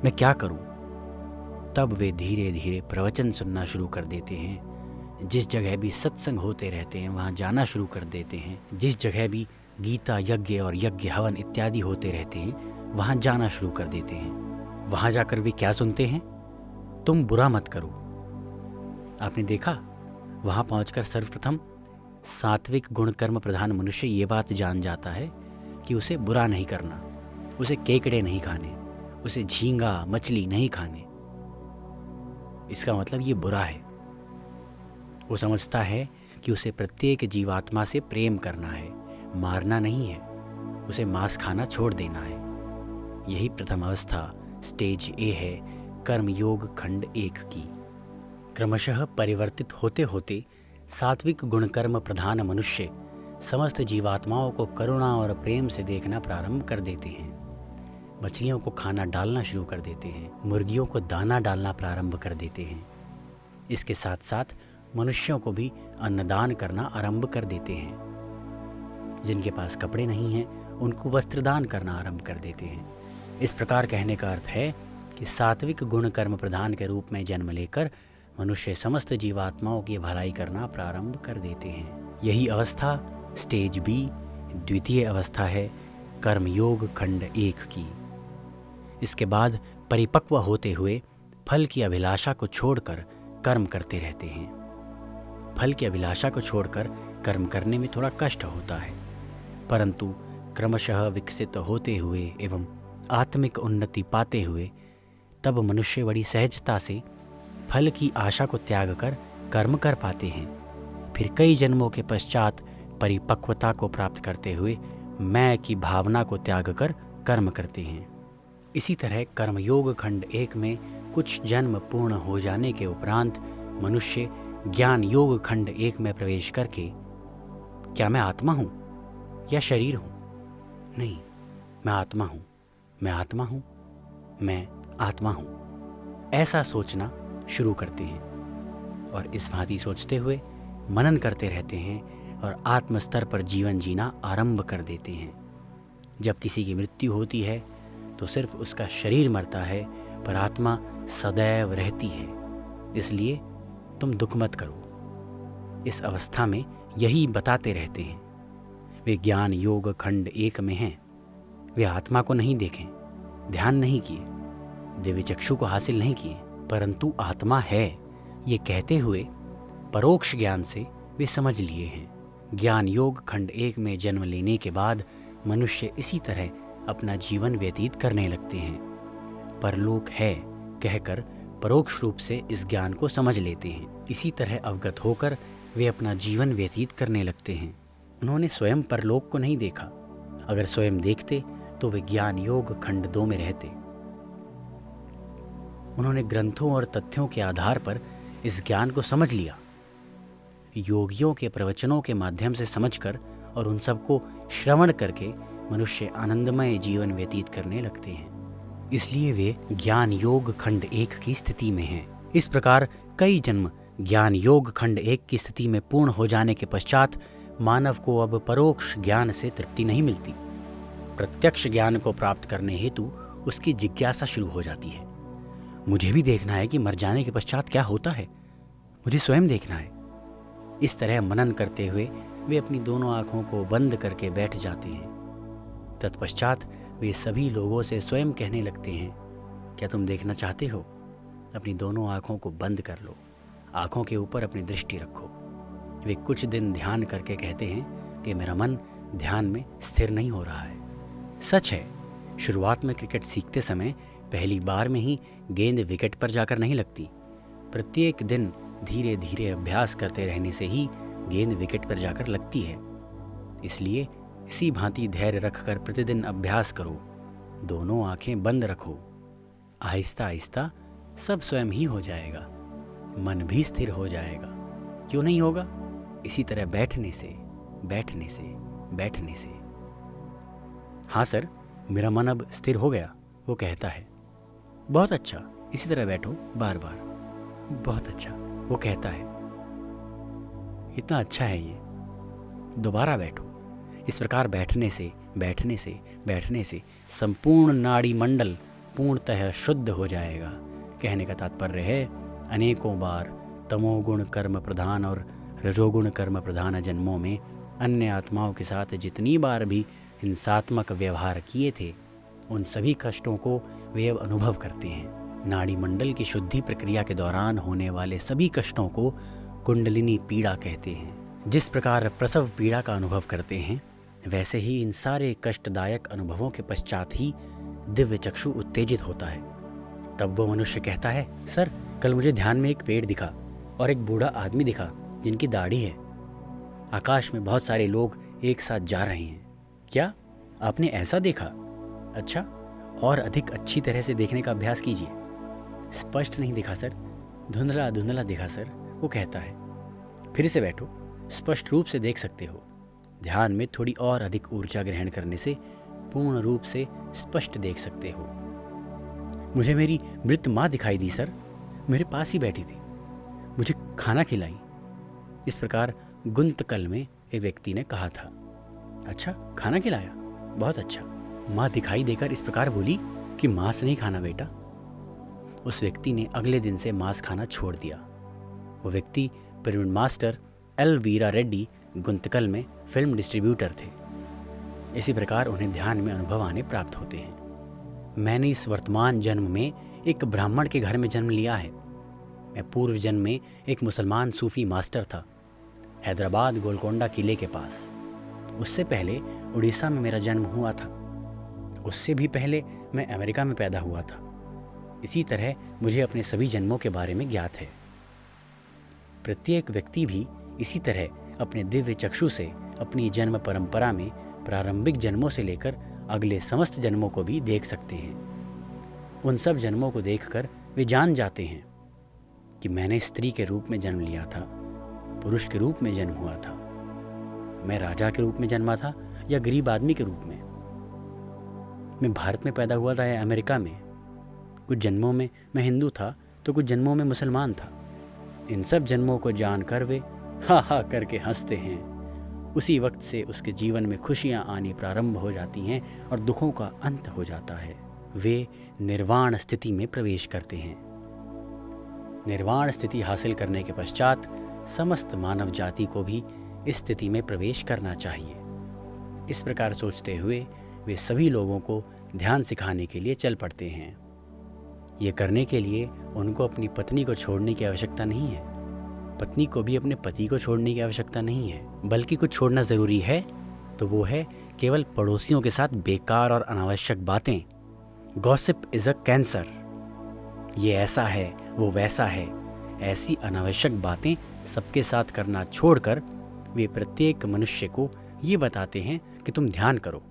मैं क्या करूं? तब वे धीरे धीरे प्रवचन सुनना शुरू कर देते हैं। जिस जगह भी सत्संग होते रहते हैं वहाँ जाना शुरू कर देते हैं। जिस जगह भी गीता यज्ञ और यज्ञ हवन इत्यादि होते रहते हैं वहाँ जाना शुरू कर देते हैं। वहाँ जाकर वे क्या सुनते हैं? तुम बुरा मत करो। आपने देखा, वहाँ पहुँचकर सर्वप्रथम सात्विक गुण कर्म प्रधान मनुष्य ये बात जान जाता है कि उसे बुरा नहीं करना, उसे केकड़े नहीं खाने, उसे झींगा मछली नहीं खाने। इसका मतलब ये बुरा है। वो समझता है कि उसे प्रत्येक जीवात्मा से प्रेम करना है, मारना नहीं है, उसे मांस खाना छोड़ देना है। यही प्रथम अवस्था स्टेज ए है कर्मयोग खंड 1 की। क्रमशः परिवर्तित होते होते सात्विक गुणकर्म प्रधान मनुष्य समस्त जीवात्माओं को करुणा और प्रेम से देखना प्रारंभ कर देते हैं। मछलियों को खाना डालना शुरू कर देते हैं, मुर्गियों को दाना डालना प्रारंभ कर देते हैं। इसके साथ साथ मनुष्यों को भी अन्नदान करना आरंभ कर देते हैं। जिनके पास कपड़े नहीं हैं उनको वस्त्रदान करना आरंभ कर देते हैं। इस प्रकार कहने का अर्थ है कि सात्विक गुण कर्म प्रधान के रूप में जन्म लेकर मनुष्य समस्त जीवात्माओं की भलाई करना प्रारंभ कर देते हैं। यही अवस्था स्टेज बी द्वितीय अवस्था है कर्मयोग खंड 1 की। इसके बाद परिपक्व होते हुए फल की अभिलाषा को छोड़कर कर्म करते रहते हैं। फल की अभिलाषा को छोड़कर कर्म करने में थोड़ा कष्ट होता है, परंतु क्रमशः विकसित होते हुए एवं आत्मिक उन्नति पाते हुए तब मनुष्य बड़ी सहजता से फल की आशा को त्याग कर कर्म कर पाते हैं। फिर कई जन्मों के पश्चात परिपक्वता को प्राप्त करते हुए मैं की भावना को त्याग कर कर्म करते हैं। इसी तरह कर्मयोग खंड 1 में कुछ जन्म पूर्ण हो जाने के उपरांत मनुष्य ज्ञान योग खंड 1 में प्रवेश करके क्या मैं आत्मा हूँ या शरीर हूँ? नहीं, मैं आत्मा हूँ, मैं आत्मा हूँ, मैं आत्मा हूँ, ऐसा सोचना शुरू करते हैं और इस भांति सोचते हुए मनन करते रहते हैं और आत्म स्तर पर जीवन जीना आरंभ कर देते हैं। जब किसी की मृत्यु होती है तो सिर्फ उसका शरीर मरता है पर आत्मा सदैव रहती है, इसलिए तुम दुख मत करो। इस अवस्था में यही बताते रहते हैं। वे ज्ञान योग खंड 1 में हैं। वे आत्मा को नहीं देखें, ध्यान नहीं किए, दिव्य चक्षु को हासिल नहीं किए, परंतु आत्मा है ये कहते हुए परोक्ष ज्ञान से वे समझ लिए हैं। ज्ञान योग खंड 1 में जन्म लेने के बाद मनुष्य इसी तरह अपना जीवन व्यतीत करने लगते हैं। परलोक है कहकर परोक्ष रूप से इस ज्ञान को समझ लेते हैं। इसी तरह अवगत होकर वे अपना जीवन व्यतीत करने लगते हैं। उन्होंने स्वयं परलोक को नहीं देखा। अगर स्वयं देखते तो वे ज्ञान योग खंड 2 में रहते। उन्होंने ग्रंथों और तथ्यों के आधार पर इस ज्ञान को समझ लिया। योगियों के प्रवचनों के माध्यम से समझकर और उन सबको श्रवण करके मनुष्य आनंदमय जीवन व्यतीत करने लगते हैं। इसलिए वे ज्ञान योग खंड 1 की स्थिति में हैं। इस प्रकार कई जन्म ज्ञान योग खंड 1 की स्थिति में पूर्ण हो जाने के पश्चात मानव को अब परोक्ष ज्ञान से तृप्ति नहीं मिलती। प्रत्यक्ष ज्ञान को प्राप्त करने हेतु उसकी जिज्ञासा शुरू हो जाती है। मुझे भी देखना है कि मर जाने के पश्चात क्या होता है, मुझे स्वयं देखना है। इस तरह मनन करते हुए वे अपनी दोनों आँखों को बंद करके बैठ जाते हैं। तत्पश्चात वे सभी लोगों से स्वयं कहने लगते हैं, क्या तुम देखना चाहते हो? अपनी दोनों आँखों को बंद कर लो, आँखों के ऊपर अपनी दृष्टि रखो। वे कुछ दिन ध्यान करके कहते हैं कि मेरा मन ध्यान में स्थिर नहीं हो रहा है। सच है, शुरुआत में क्रिकेट सीखते समय पहली बार में ही गेंद विकेट पर जाकर नहीं लगती। प्रत्येक दिन धीरे धीरे अभ्यास करते रहने से ही गेंद विकेट पर जाकर लगती है। इसलिए इसी भांति धैर्य रखकर प्रतिदिन अभ्यास करो। दोनों आंखें बंद रखो। आहिस्ता आहिस्ता सब स्वयं ही हो जाएगा। मन भी स्थिर हो जाएगा। क्यों नहीं होगा? इसी तरह बैठने से बैठने से बैठने से। हाँ सर, मेरा मन अब स्थिर हो गया, वो कहता है। बहुत अच्छा, इसी तरह बैठो बार बार। बहुत अच्छा, वो कहता है। इतना अच्छा है ये, दोबारा बैठो। इस प्रकार बैठने से बैठने से बैठने से संपूर्ण नाड़ी मंडल पूर्णतः शुद्ध हो जाएगा। कहने का तात्पर्य है, अनेकों बार तमोगुण कर्म प्रधान और रजोगुण कर्म प्रधान जन्मों में अन्य आत्माओं के साथ जितनी बार भी हिंसात्मक व्यवहार किए थे, उन सभी कष्टों को वे अब अनुभव करते हैं। नाड़ी मंडल की शुद्धि प्रक्रिया के दौरान होने वाले सभी कष्टों को कुंडलिनी पीड़ा कहते हैं। जिस प्रकार प्रसव पीड़ा का अनुभव करते हैं, वैसे ही इन सारे कष्टदायक अनुभवों के पश्चात ही दिव्य चक्षु उत्तेजित होता है। तब वो मनुष्य कहता है, सर कल मुझे ध्यान में एक पेड़ दिखा और एक बूढ़ा आदमी दिखा जिनकी दाढ़ी है। आकाश में बहुत सारे लोग एक साथ जा रहे हैं। क्या आपने ऐसा देखा? अच्छा, और अधिक अच्छी तरह से देखने का अभ्यास कीजिए। स्पष्ट नहीं दिखा सर, धुंधला धुंधला दिखा सर, वो कहता है। फिर से बैठो, स्पष्ट रूप से देख सकते हो। ध्यान में थोड़ी और अधिक ऊर्जा ग्रहण करने से पूर्ण रूप से स्पष्ट देख सकते हो। मुझे मेरी मृत माँ दिखाई दी सर, मेरे पास ही बैठी थी, मुझे खाना खिलाई। इस प्रकार गुंतकल में एक व्यक्ति ने कहा था। अच्छा, खाना खिलाया? बहुत अच्छा। माँ दिखाई देकर इस प्रकार बोली कि मांस नहीं खाना बेटा। उस व्यक्ति ने अगले दिन से मांस खाना छोड़ दिया। वो व्यक्ति पिरामिड मास्टर एल वीरा रेड्डी गुंतकल में फिल्म डिस्ट्रीब्यूटर थे। इसी प्रकार उन्हें ध्यान में अनुभव आने प्राप्त होते हैं। मैंने इस वर्तमान जन्म में एक ब्राह्मण के घर में जन्म लिया है। मैं पूर्व जन्म में एक मुसलमान सूफी मास्टर था, हैदराबाद गोलकोंडा किले के पास। उससे पहले उड़ीसा में मेरा जन्म हुआ था। उससे भी पहले मैं अमेरिका में पैदा हुआ था। इसी तरह मुझे अपने सभी जन्मों के बारे में ज्ञात है। प्रत्येक व्यक्ति भी इसी तरह अपने दिव्य चक्षु से अपनी जन्म परंपरा में प्रारंभिक जन्मों से लेकर अगले समस्त जन्मों को भी देख सकते हैं। उन सब जन्मों को देखकर वे जान जाते हैं कि मैंने स्त्री के रूप में जन्म लिया था, पुरुष के रूप में जन्म हुआ था, मैं राजा के रूप में जन्मा था या गरीब आदमी के रूप में, मैं भारत में पैदा हुआ था या अमेरिका में। कुछ जन्मों में मैं हिंदू था तो कुछ जन्मों में मुसलमान था। इन सब जन्मों को जानकर वे हा हा करके हंसते हैं। उसी वक्त से उसके जीवन में खुशियां आनी प्रारंभ हो जाती हैं और दुखों का अंत हो जाता है। वे निर्वाण स्थिति में प्रवेश करते हैं। निर्वाण स्थिति हासिल करने के पश्चात समस्त मानव जाति को भी इस स्थिति में प्रवेश करना चाहिए। इस प्रकार सोचते हुए वे सभी लोगों को ध्यान सिखाने के लिए चल पड़ते हैं। ये करने के लिए उनको अपनी पत्नी को छोड़ने की आवश्यकता नहीं है, पत्नी को भी अपने पति को छोड़ने की आवश्यकता नहीं है, बल्कि कुछ छोड़ना ज़रूरी है तो वो है केवल पड़ोसियों के साथ बेकार और अनावश्यक बातें। Gossip is a cancer. ये ऐसा है, वो वैसा है, ऐसी अनावश्यक बातें सबके साथ करना छोड़कर वे प्रत्येक मनुष्य को ये बताते हैं कि तुम ध्यान करो।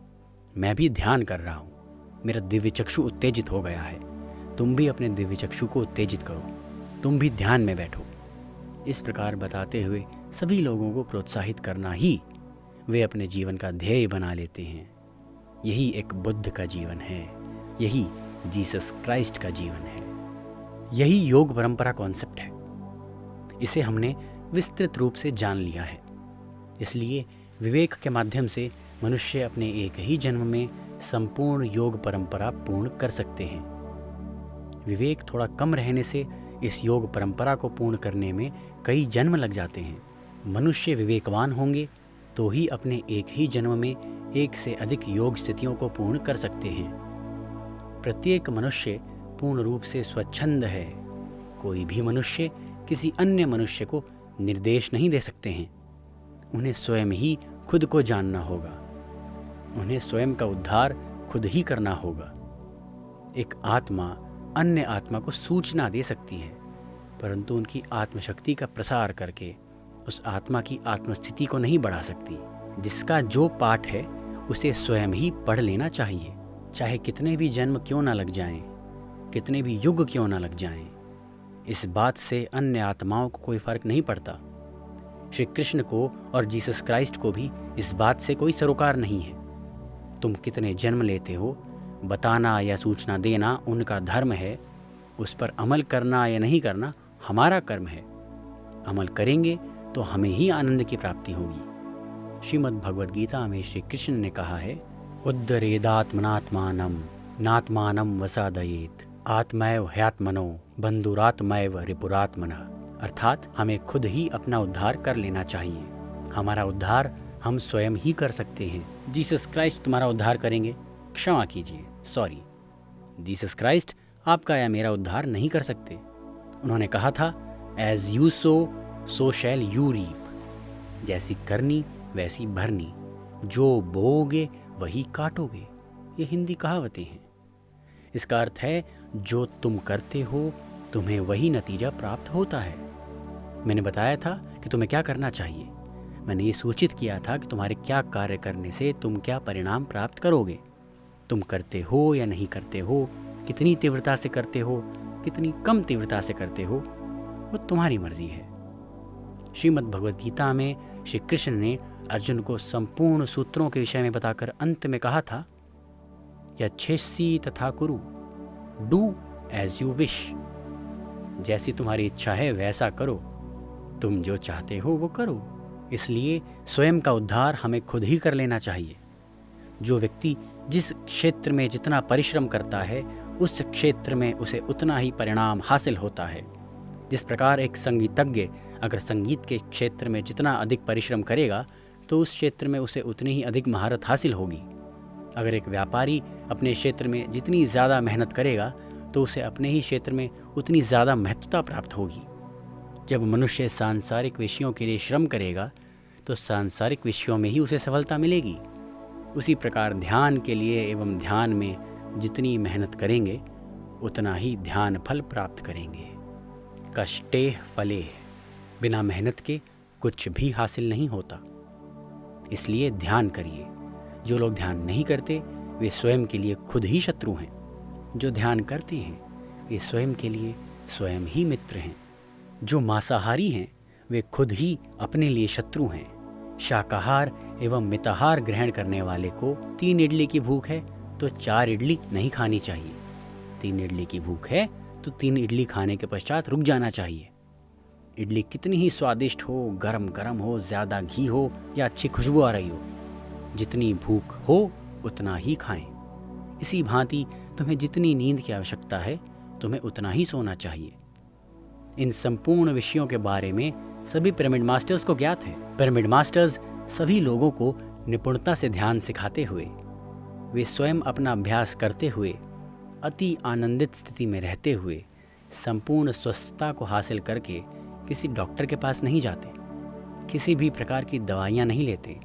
मैं भी ध्यान कर रहा हूँ, मेरा दिव्य चक्षु उत्तेजित हो गया है, तुम भी अपने दिव्य चक्षु को उत्तेजित करो, तुम भी ध्यान में बैठो। इस प्रकार बताते हुए सभी लोगों को प्रोत्साहित करना ही वे अपने जीवन का ध्येय बना लेते हैं। यही एक बुद्ध का जीवन है, यही जीसस क्राइस्ट का जीवन है, यही योग परंपरा कॉन्सेप्ट है। इसे हमने विस्तृत रूप से जान लिया है। इसलिए विवेक के माध्यम से मनुष्य अपने एक ही जन्म में संपूर्ण योग परंपरा पूर्ण कर सकते हैं। विवेक थोड़ा कम रहने से इस योग परंपरा को पूर्ण करने में कई जन्म लग जाते हैं। मनुष्य विवेकवान होंगे तो ही अपने एक ही जन्म में एक से अधिक योग स्थितियों को पूर्ण कर सकते हैं। प्रत्येक मनुष्य पूर्ण रूप से स्वच्छंद है। कोई भी मनुष्य किसी अन्य मनुष्य को निर्देश नहीं दे सकते हैं। उन्हें स्वयं ही खुद को जानना होगा। उन्हें स्वयं का उद्धार खुद ही करना होगा। एक आत्मा अन्य आत्मा को सूचना दे सकती है, परंतु उनकी आत्मशक्ति का प्रसार करके उस आत्मा की आत्मस्थिति को नहीं बढ़ा सकती। जिसका जो पाठ है उसे स्वयं ही पढ़ लेना चाहिए, चाहे कितने भी जन्म क्यों ना लग जाएं, कितने भी युग क्यों ना लग जाएं। इस बात से अन्य आत्माओं को कोई फर्क नहीं पड़ता। श्री कृष्ण को और जीसस क्राइस्ट को भी इस बात से कोई सरोकार नहीं है। तुम कितने जन्म लेते हो, बताना या सूचना देना उनका धर्म है, उस पर अमल करना या नहीं करना हमारा कर्म है। अमल करेंगे तो हमें ही आनंद की प्राप्ति होगी। श्रीमद् भगवद गीता में श्री कृष्ण ने कहा है, उद्धरेदात्मनात्मानं नात्मानं वसादयेत् आत्मैव ह्यात्मनो बंधुरात्मैव रिपुरात्मनः। अर्थात हमें खुद ही अपना उद्धार कर लेना चाहिए। हमारा उद्धार हम स्वयं ही कर सकते हैं। जीसस क्राइस्ट तुम्हारा उद्धार करेंगे, क्षमा कीजिए, सॉरी, जीसस क्राइस्ट आपका या मेरा उद्धार नहीं कर सकते। उन्होंने कहा था, as you sow shall you reap. जैसी करनी वैसी भरनी, जो बोओगे वही काटोगे। ये हिंदी कहावतें हैं। इसका अर्थ है, जो तुम करते हो तुम्हें वही नतीजा प्राप्त होता है। मैंने बताया था कि तुम्हें क्या करना चाहिए। मैंने ये सूचित किया था कि तुम्हारे क्या कार्य करने से तुम क्या परिणाम प्राप्त करोगे। तुम करते हो या नहीं करते हो, कितनी तीव्रता से करते हो, कितनी कम तीव्रता से करते हो, वो तुम्हारी मर्जी है। श्रीमद् भगवद गीता में श्री कृष्ण ने अर्जुन को संपूर्ण सूत्रों के विषय में बताकर अंत में कहा था, यच्छेषि तथा कुरु, डू एज यू विश। जैसी तुम्हारी इच्छा है वैसा करो, तुम जो चाहते हो वो करो। इसलिए स्वयं का उद्धार हमें खुद ही कर लेना चाहिए। जो व्यक्ति जिस क्षेत्र में जितना परिश्रम करता है, उस क्षेत्र में उसे उतना ही परिणाम हासिल होता है। जिस प्रकार एक संगीतज्ञ अगर संगीत के क्षेत्र में जितना अधिक परिश्रम करेगा तो उस क्षेत्र में उसे उतनी ही अधिक महारत हासिल होगी। अगर एक व्यापारी अपने क्षेत्र में जितनी ज़्यादा मेहनत करेगा तो उसे अपने ही क्षेत्र में उतनी ज़्यादा महत्वता प्राप्त होगी। जब मनुष्य सांसारिक विषयों के लिए श्रम करेगा तो सांसारिक विषयों में ही उसे सफलता मिलेगी। उसी प्रकार ध्यान के लिए एवं ध्यान में जितनी मेहनत करेंगे उतना ही ध्यान फल प्राप्त करेंगे। कष्टेह फलेह, बिना मेहनत के कुछ भी हासिल नहीं होता। इसलिए ध्यान करिए। जो लोग ध्यान नहीं करते वे स्वयं के लिए खुद ही शत्रु हैं। जो ध्यान करते हैं वे स्वयं के लिए स्वयं ही मित्र हैं। जो मांसाहारी हैं वे खुद ही अपने लिए शत्रु हैं। शाकाहार एवं मिताहार ग्रहण करने वाले को 3 इडली की भूख है तो 4 इडली नहीं खानी चाहिए। 3 इडली की भूख है तो 3 इडली खाने के पश्चात रुक जाना चाहिए। इडली कितनी ही स्वादिष्ट हो, गरम गरम हो, ज़्यादा घी हो या अच्छी खुशबू आ रही हो, जितनी भूख हो उतना ही खाएं। इसी भांति तुम्हें जितनी नींद की आवश्यकता है तुम्हें उतना ही सोना चाहिए। इन संपूर्ण विषयों के बारे में सभी पिरामिड मास्टर्स को ज्ञात है। पिरामिड मास्टर्स सभी लोगों को निपुणता से ध्यान सिखाते हुए, वे स्वयं अपना अभ्यास करते हुए, अति आनंदित स्थिति में रहते हुए, संपूर्ण स्वस्थता को हासिल करके किसी डॉक्टर के पास नहीं जाते, किसी भी प्रकार की दवाइयाँ नहीं लेते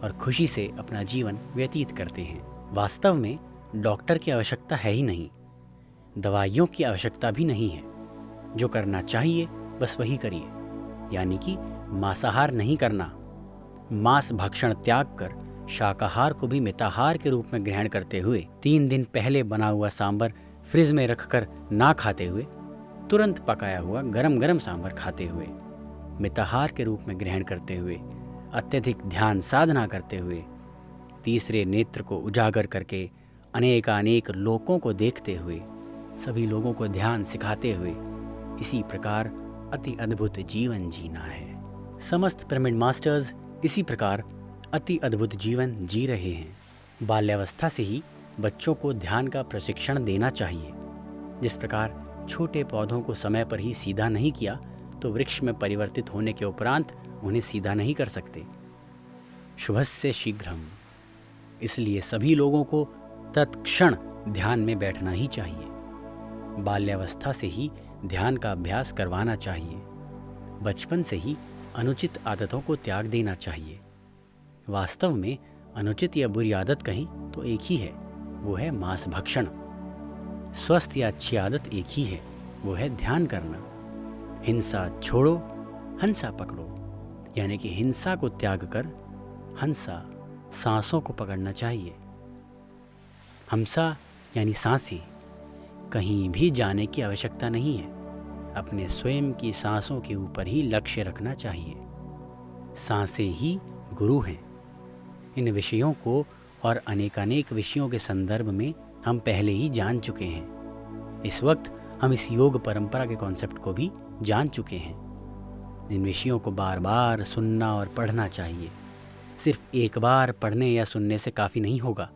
और खुशी से अपना जीवन व्यतीत करते हैं। वास्तव में डॉक्टर की आवश्यकता है ही नहीं, दवाइयों की आवश्यकता भी नहीं है। जो करना चाहिए बस वही करिए, यानी कि मांसाहार नहीं करना। मांस भक्षण त्याग कर शाकाहार को भी मिताहार के रूप में ग्रहण करते हुए, 3 दिन पहले बना हुआ सांभर फ्रिज में रखकर ना खाते हुए, तुरंत पकाया हुआ गरम गरम सांभर खाते हुए, मिताहार के रूप में ग्रहण करते हुए, अत्यधिक ध्यान साधना करते हुए, तीसरे नेत्र को उजागर करके अनेक लोकों को देखते हुए, सभी लोगों को ध्यान सिखाते हुए, इसी प्रकार अति अद्भुत जीवन जीना है। समस्त पिरामिड मास्टर्स इसी प्रकार अति अद्भुत जीवन जी रहे हैं। बाल्यावस्था से ही बच्चों को ध्यान का प्रशिक्षण देना चाहिए। जिस प्रकार छोटे पौधों को समय पर ही सीधा नहीं किया तो वृक्ष में परिवर्तित होने के उपरांत उन्हें सीधा नहीं कर सकते। शुभस्य शीघ्रम। इसलिए सभी लोगों को तत्क्षण ध्यान में बैठना ही चाहिए। बाल्यावस्था से ही ध्यान का अभ्यास करवाना चाहिए। बचपन से ही अनुचित आदतों को त्याग देना चाहिए। वास्तव में अनुचित या बुरी आदत कहीं तो एक ही है, वो है मांस भक्षण। स्वस्थ या अच्छी आदत एक ही है, वो है ध्यान करना। हिंसा छोड़ो, हंसा पकड़ो, यानी कि हिंसा को त्याग कर हंसा, सांसों को पकड़ना चाहिए। हंसा यानी सांसें, कहीं भी जाने की आवश्यकता नहीं है। अपने स्वयं की सांसों के ऊपर ही लक्ष्य रखना चाहिए। सांसें ही गुरु हैं। इन विषयों को और अनेकानेक विषयों के संदर्भ में हम पहले ही जान चुके हैं। इस वक्त हम इस योग परंपरा के कॉन्सेप्ट को भी जान चुके हैं। इन विषयों को बार बार सुनना और पढ़ना चाहिए। सिर्फ एक बार पढ़ने या सुनने से काफ़ी नहीं होगा।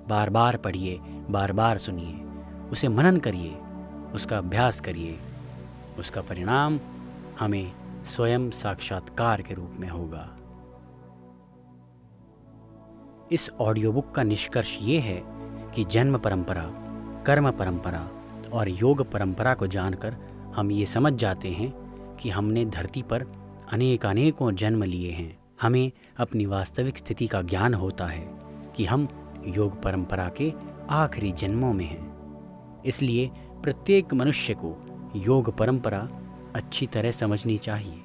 बार बार पढ़िए, बार बार सुनिए, उसे मनन करिए, उसका अभ्यास करिए। उसका परिणाम हमें स्वयं साक्षात्कार के रूप में होगा। इस ऑडियो बुक का निष्कर्ष ये है कि जन्म परंपरा, कर्म परंपरा और योग परंपरा को जानकर हम ये समझ जाते हैं कि हमने धरती पर अनेकानेकों जन्म लिए हैं। हमें अपनी वास्तविक स्थिति का ज्ञान होता है कि हम योग परंपरा के आखिरी जन्मों में हैं। इसलिए प्रत्येक मनुष्य को योग परंपरा अच्छी तरह समझनी चाहिए।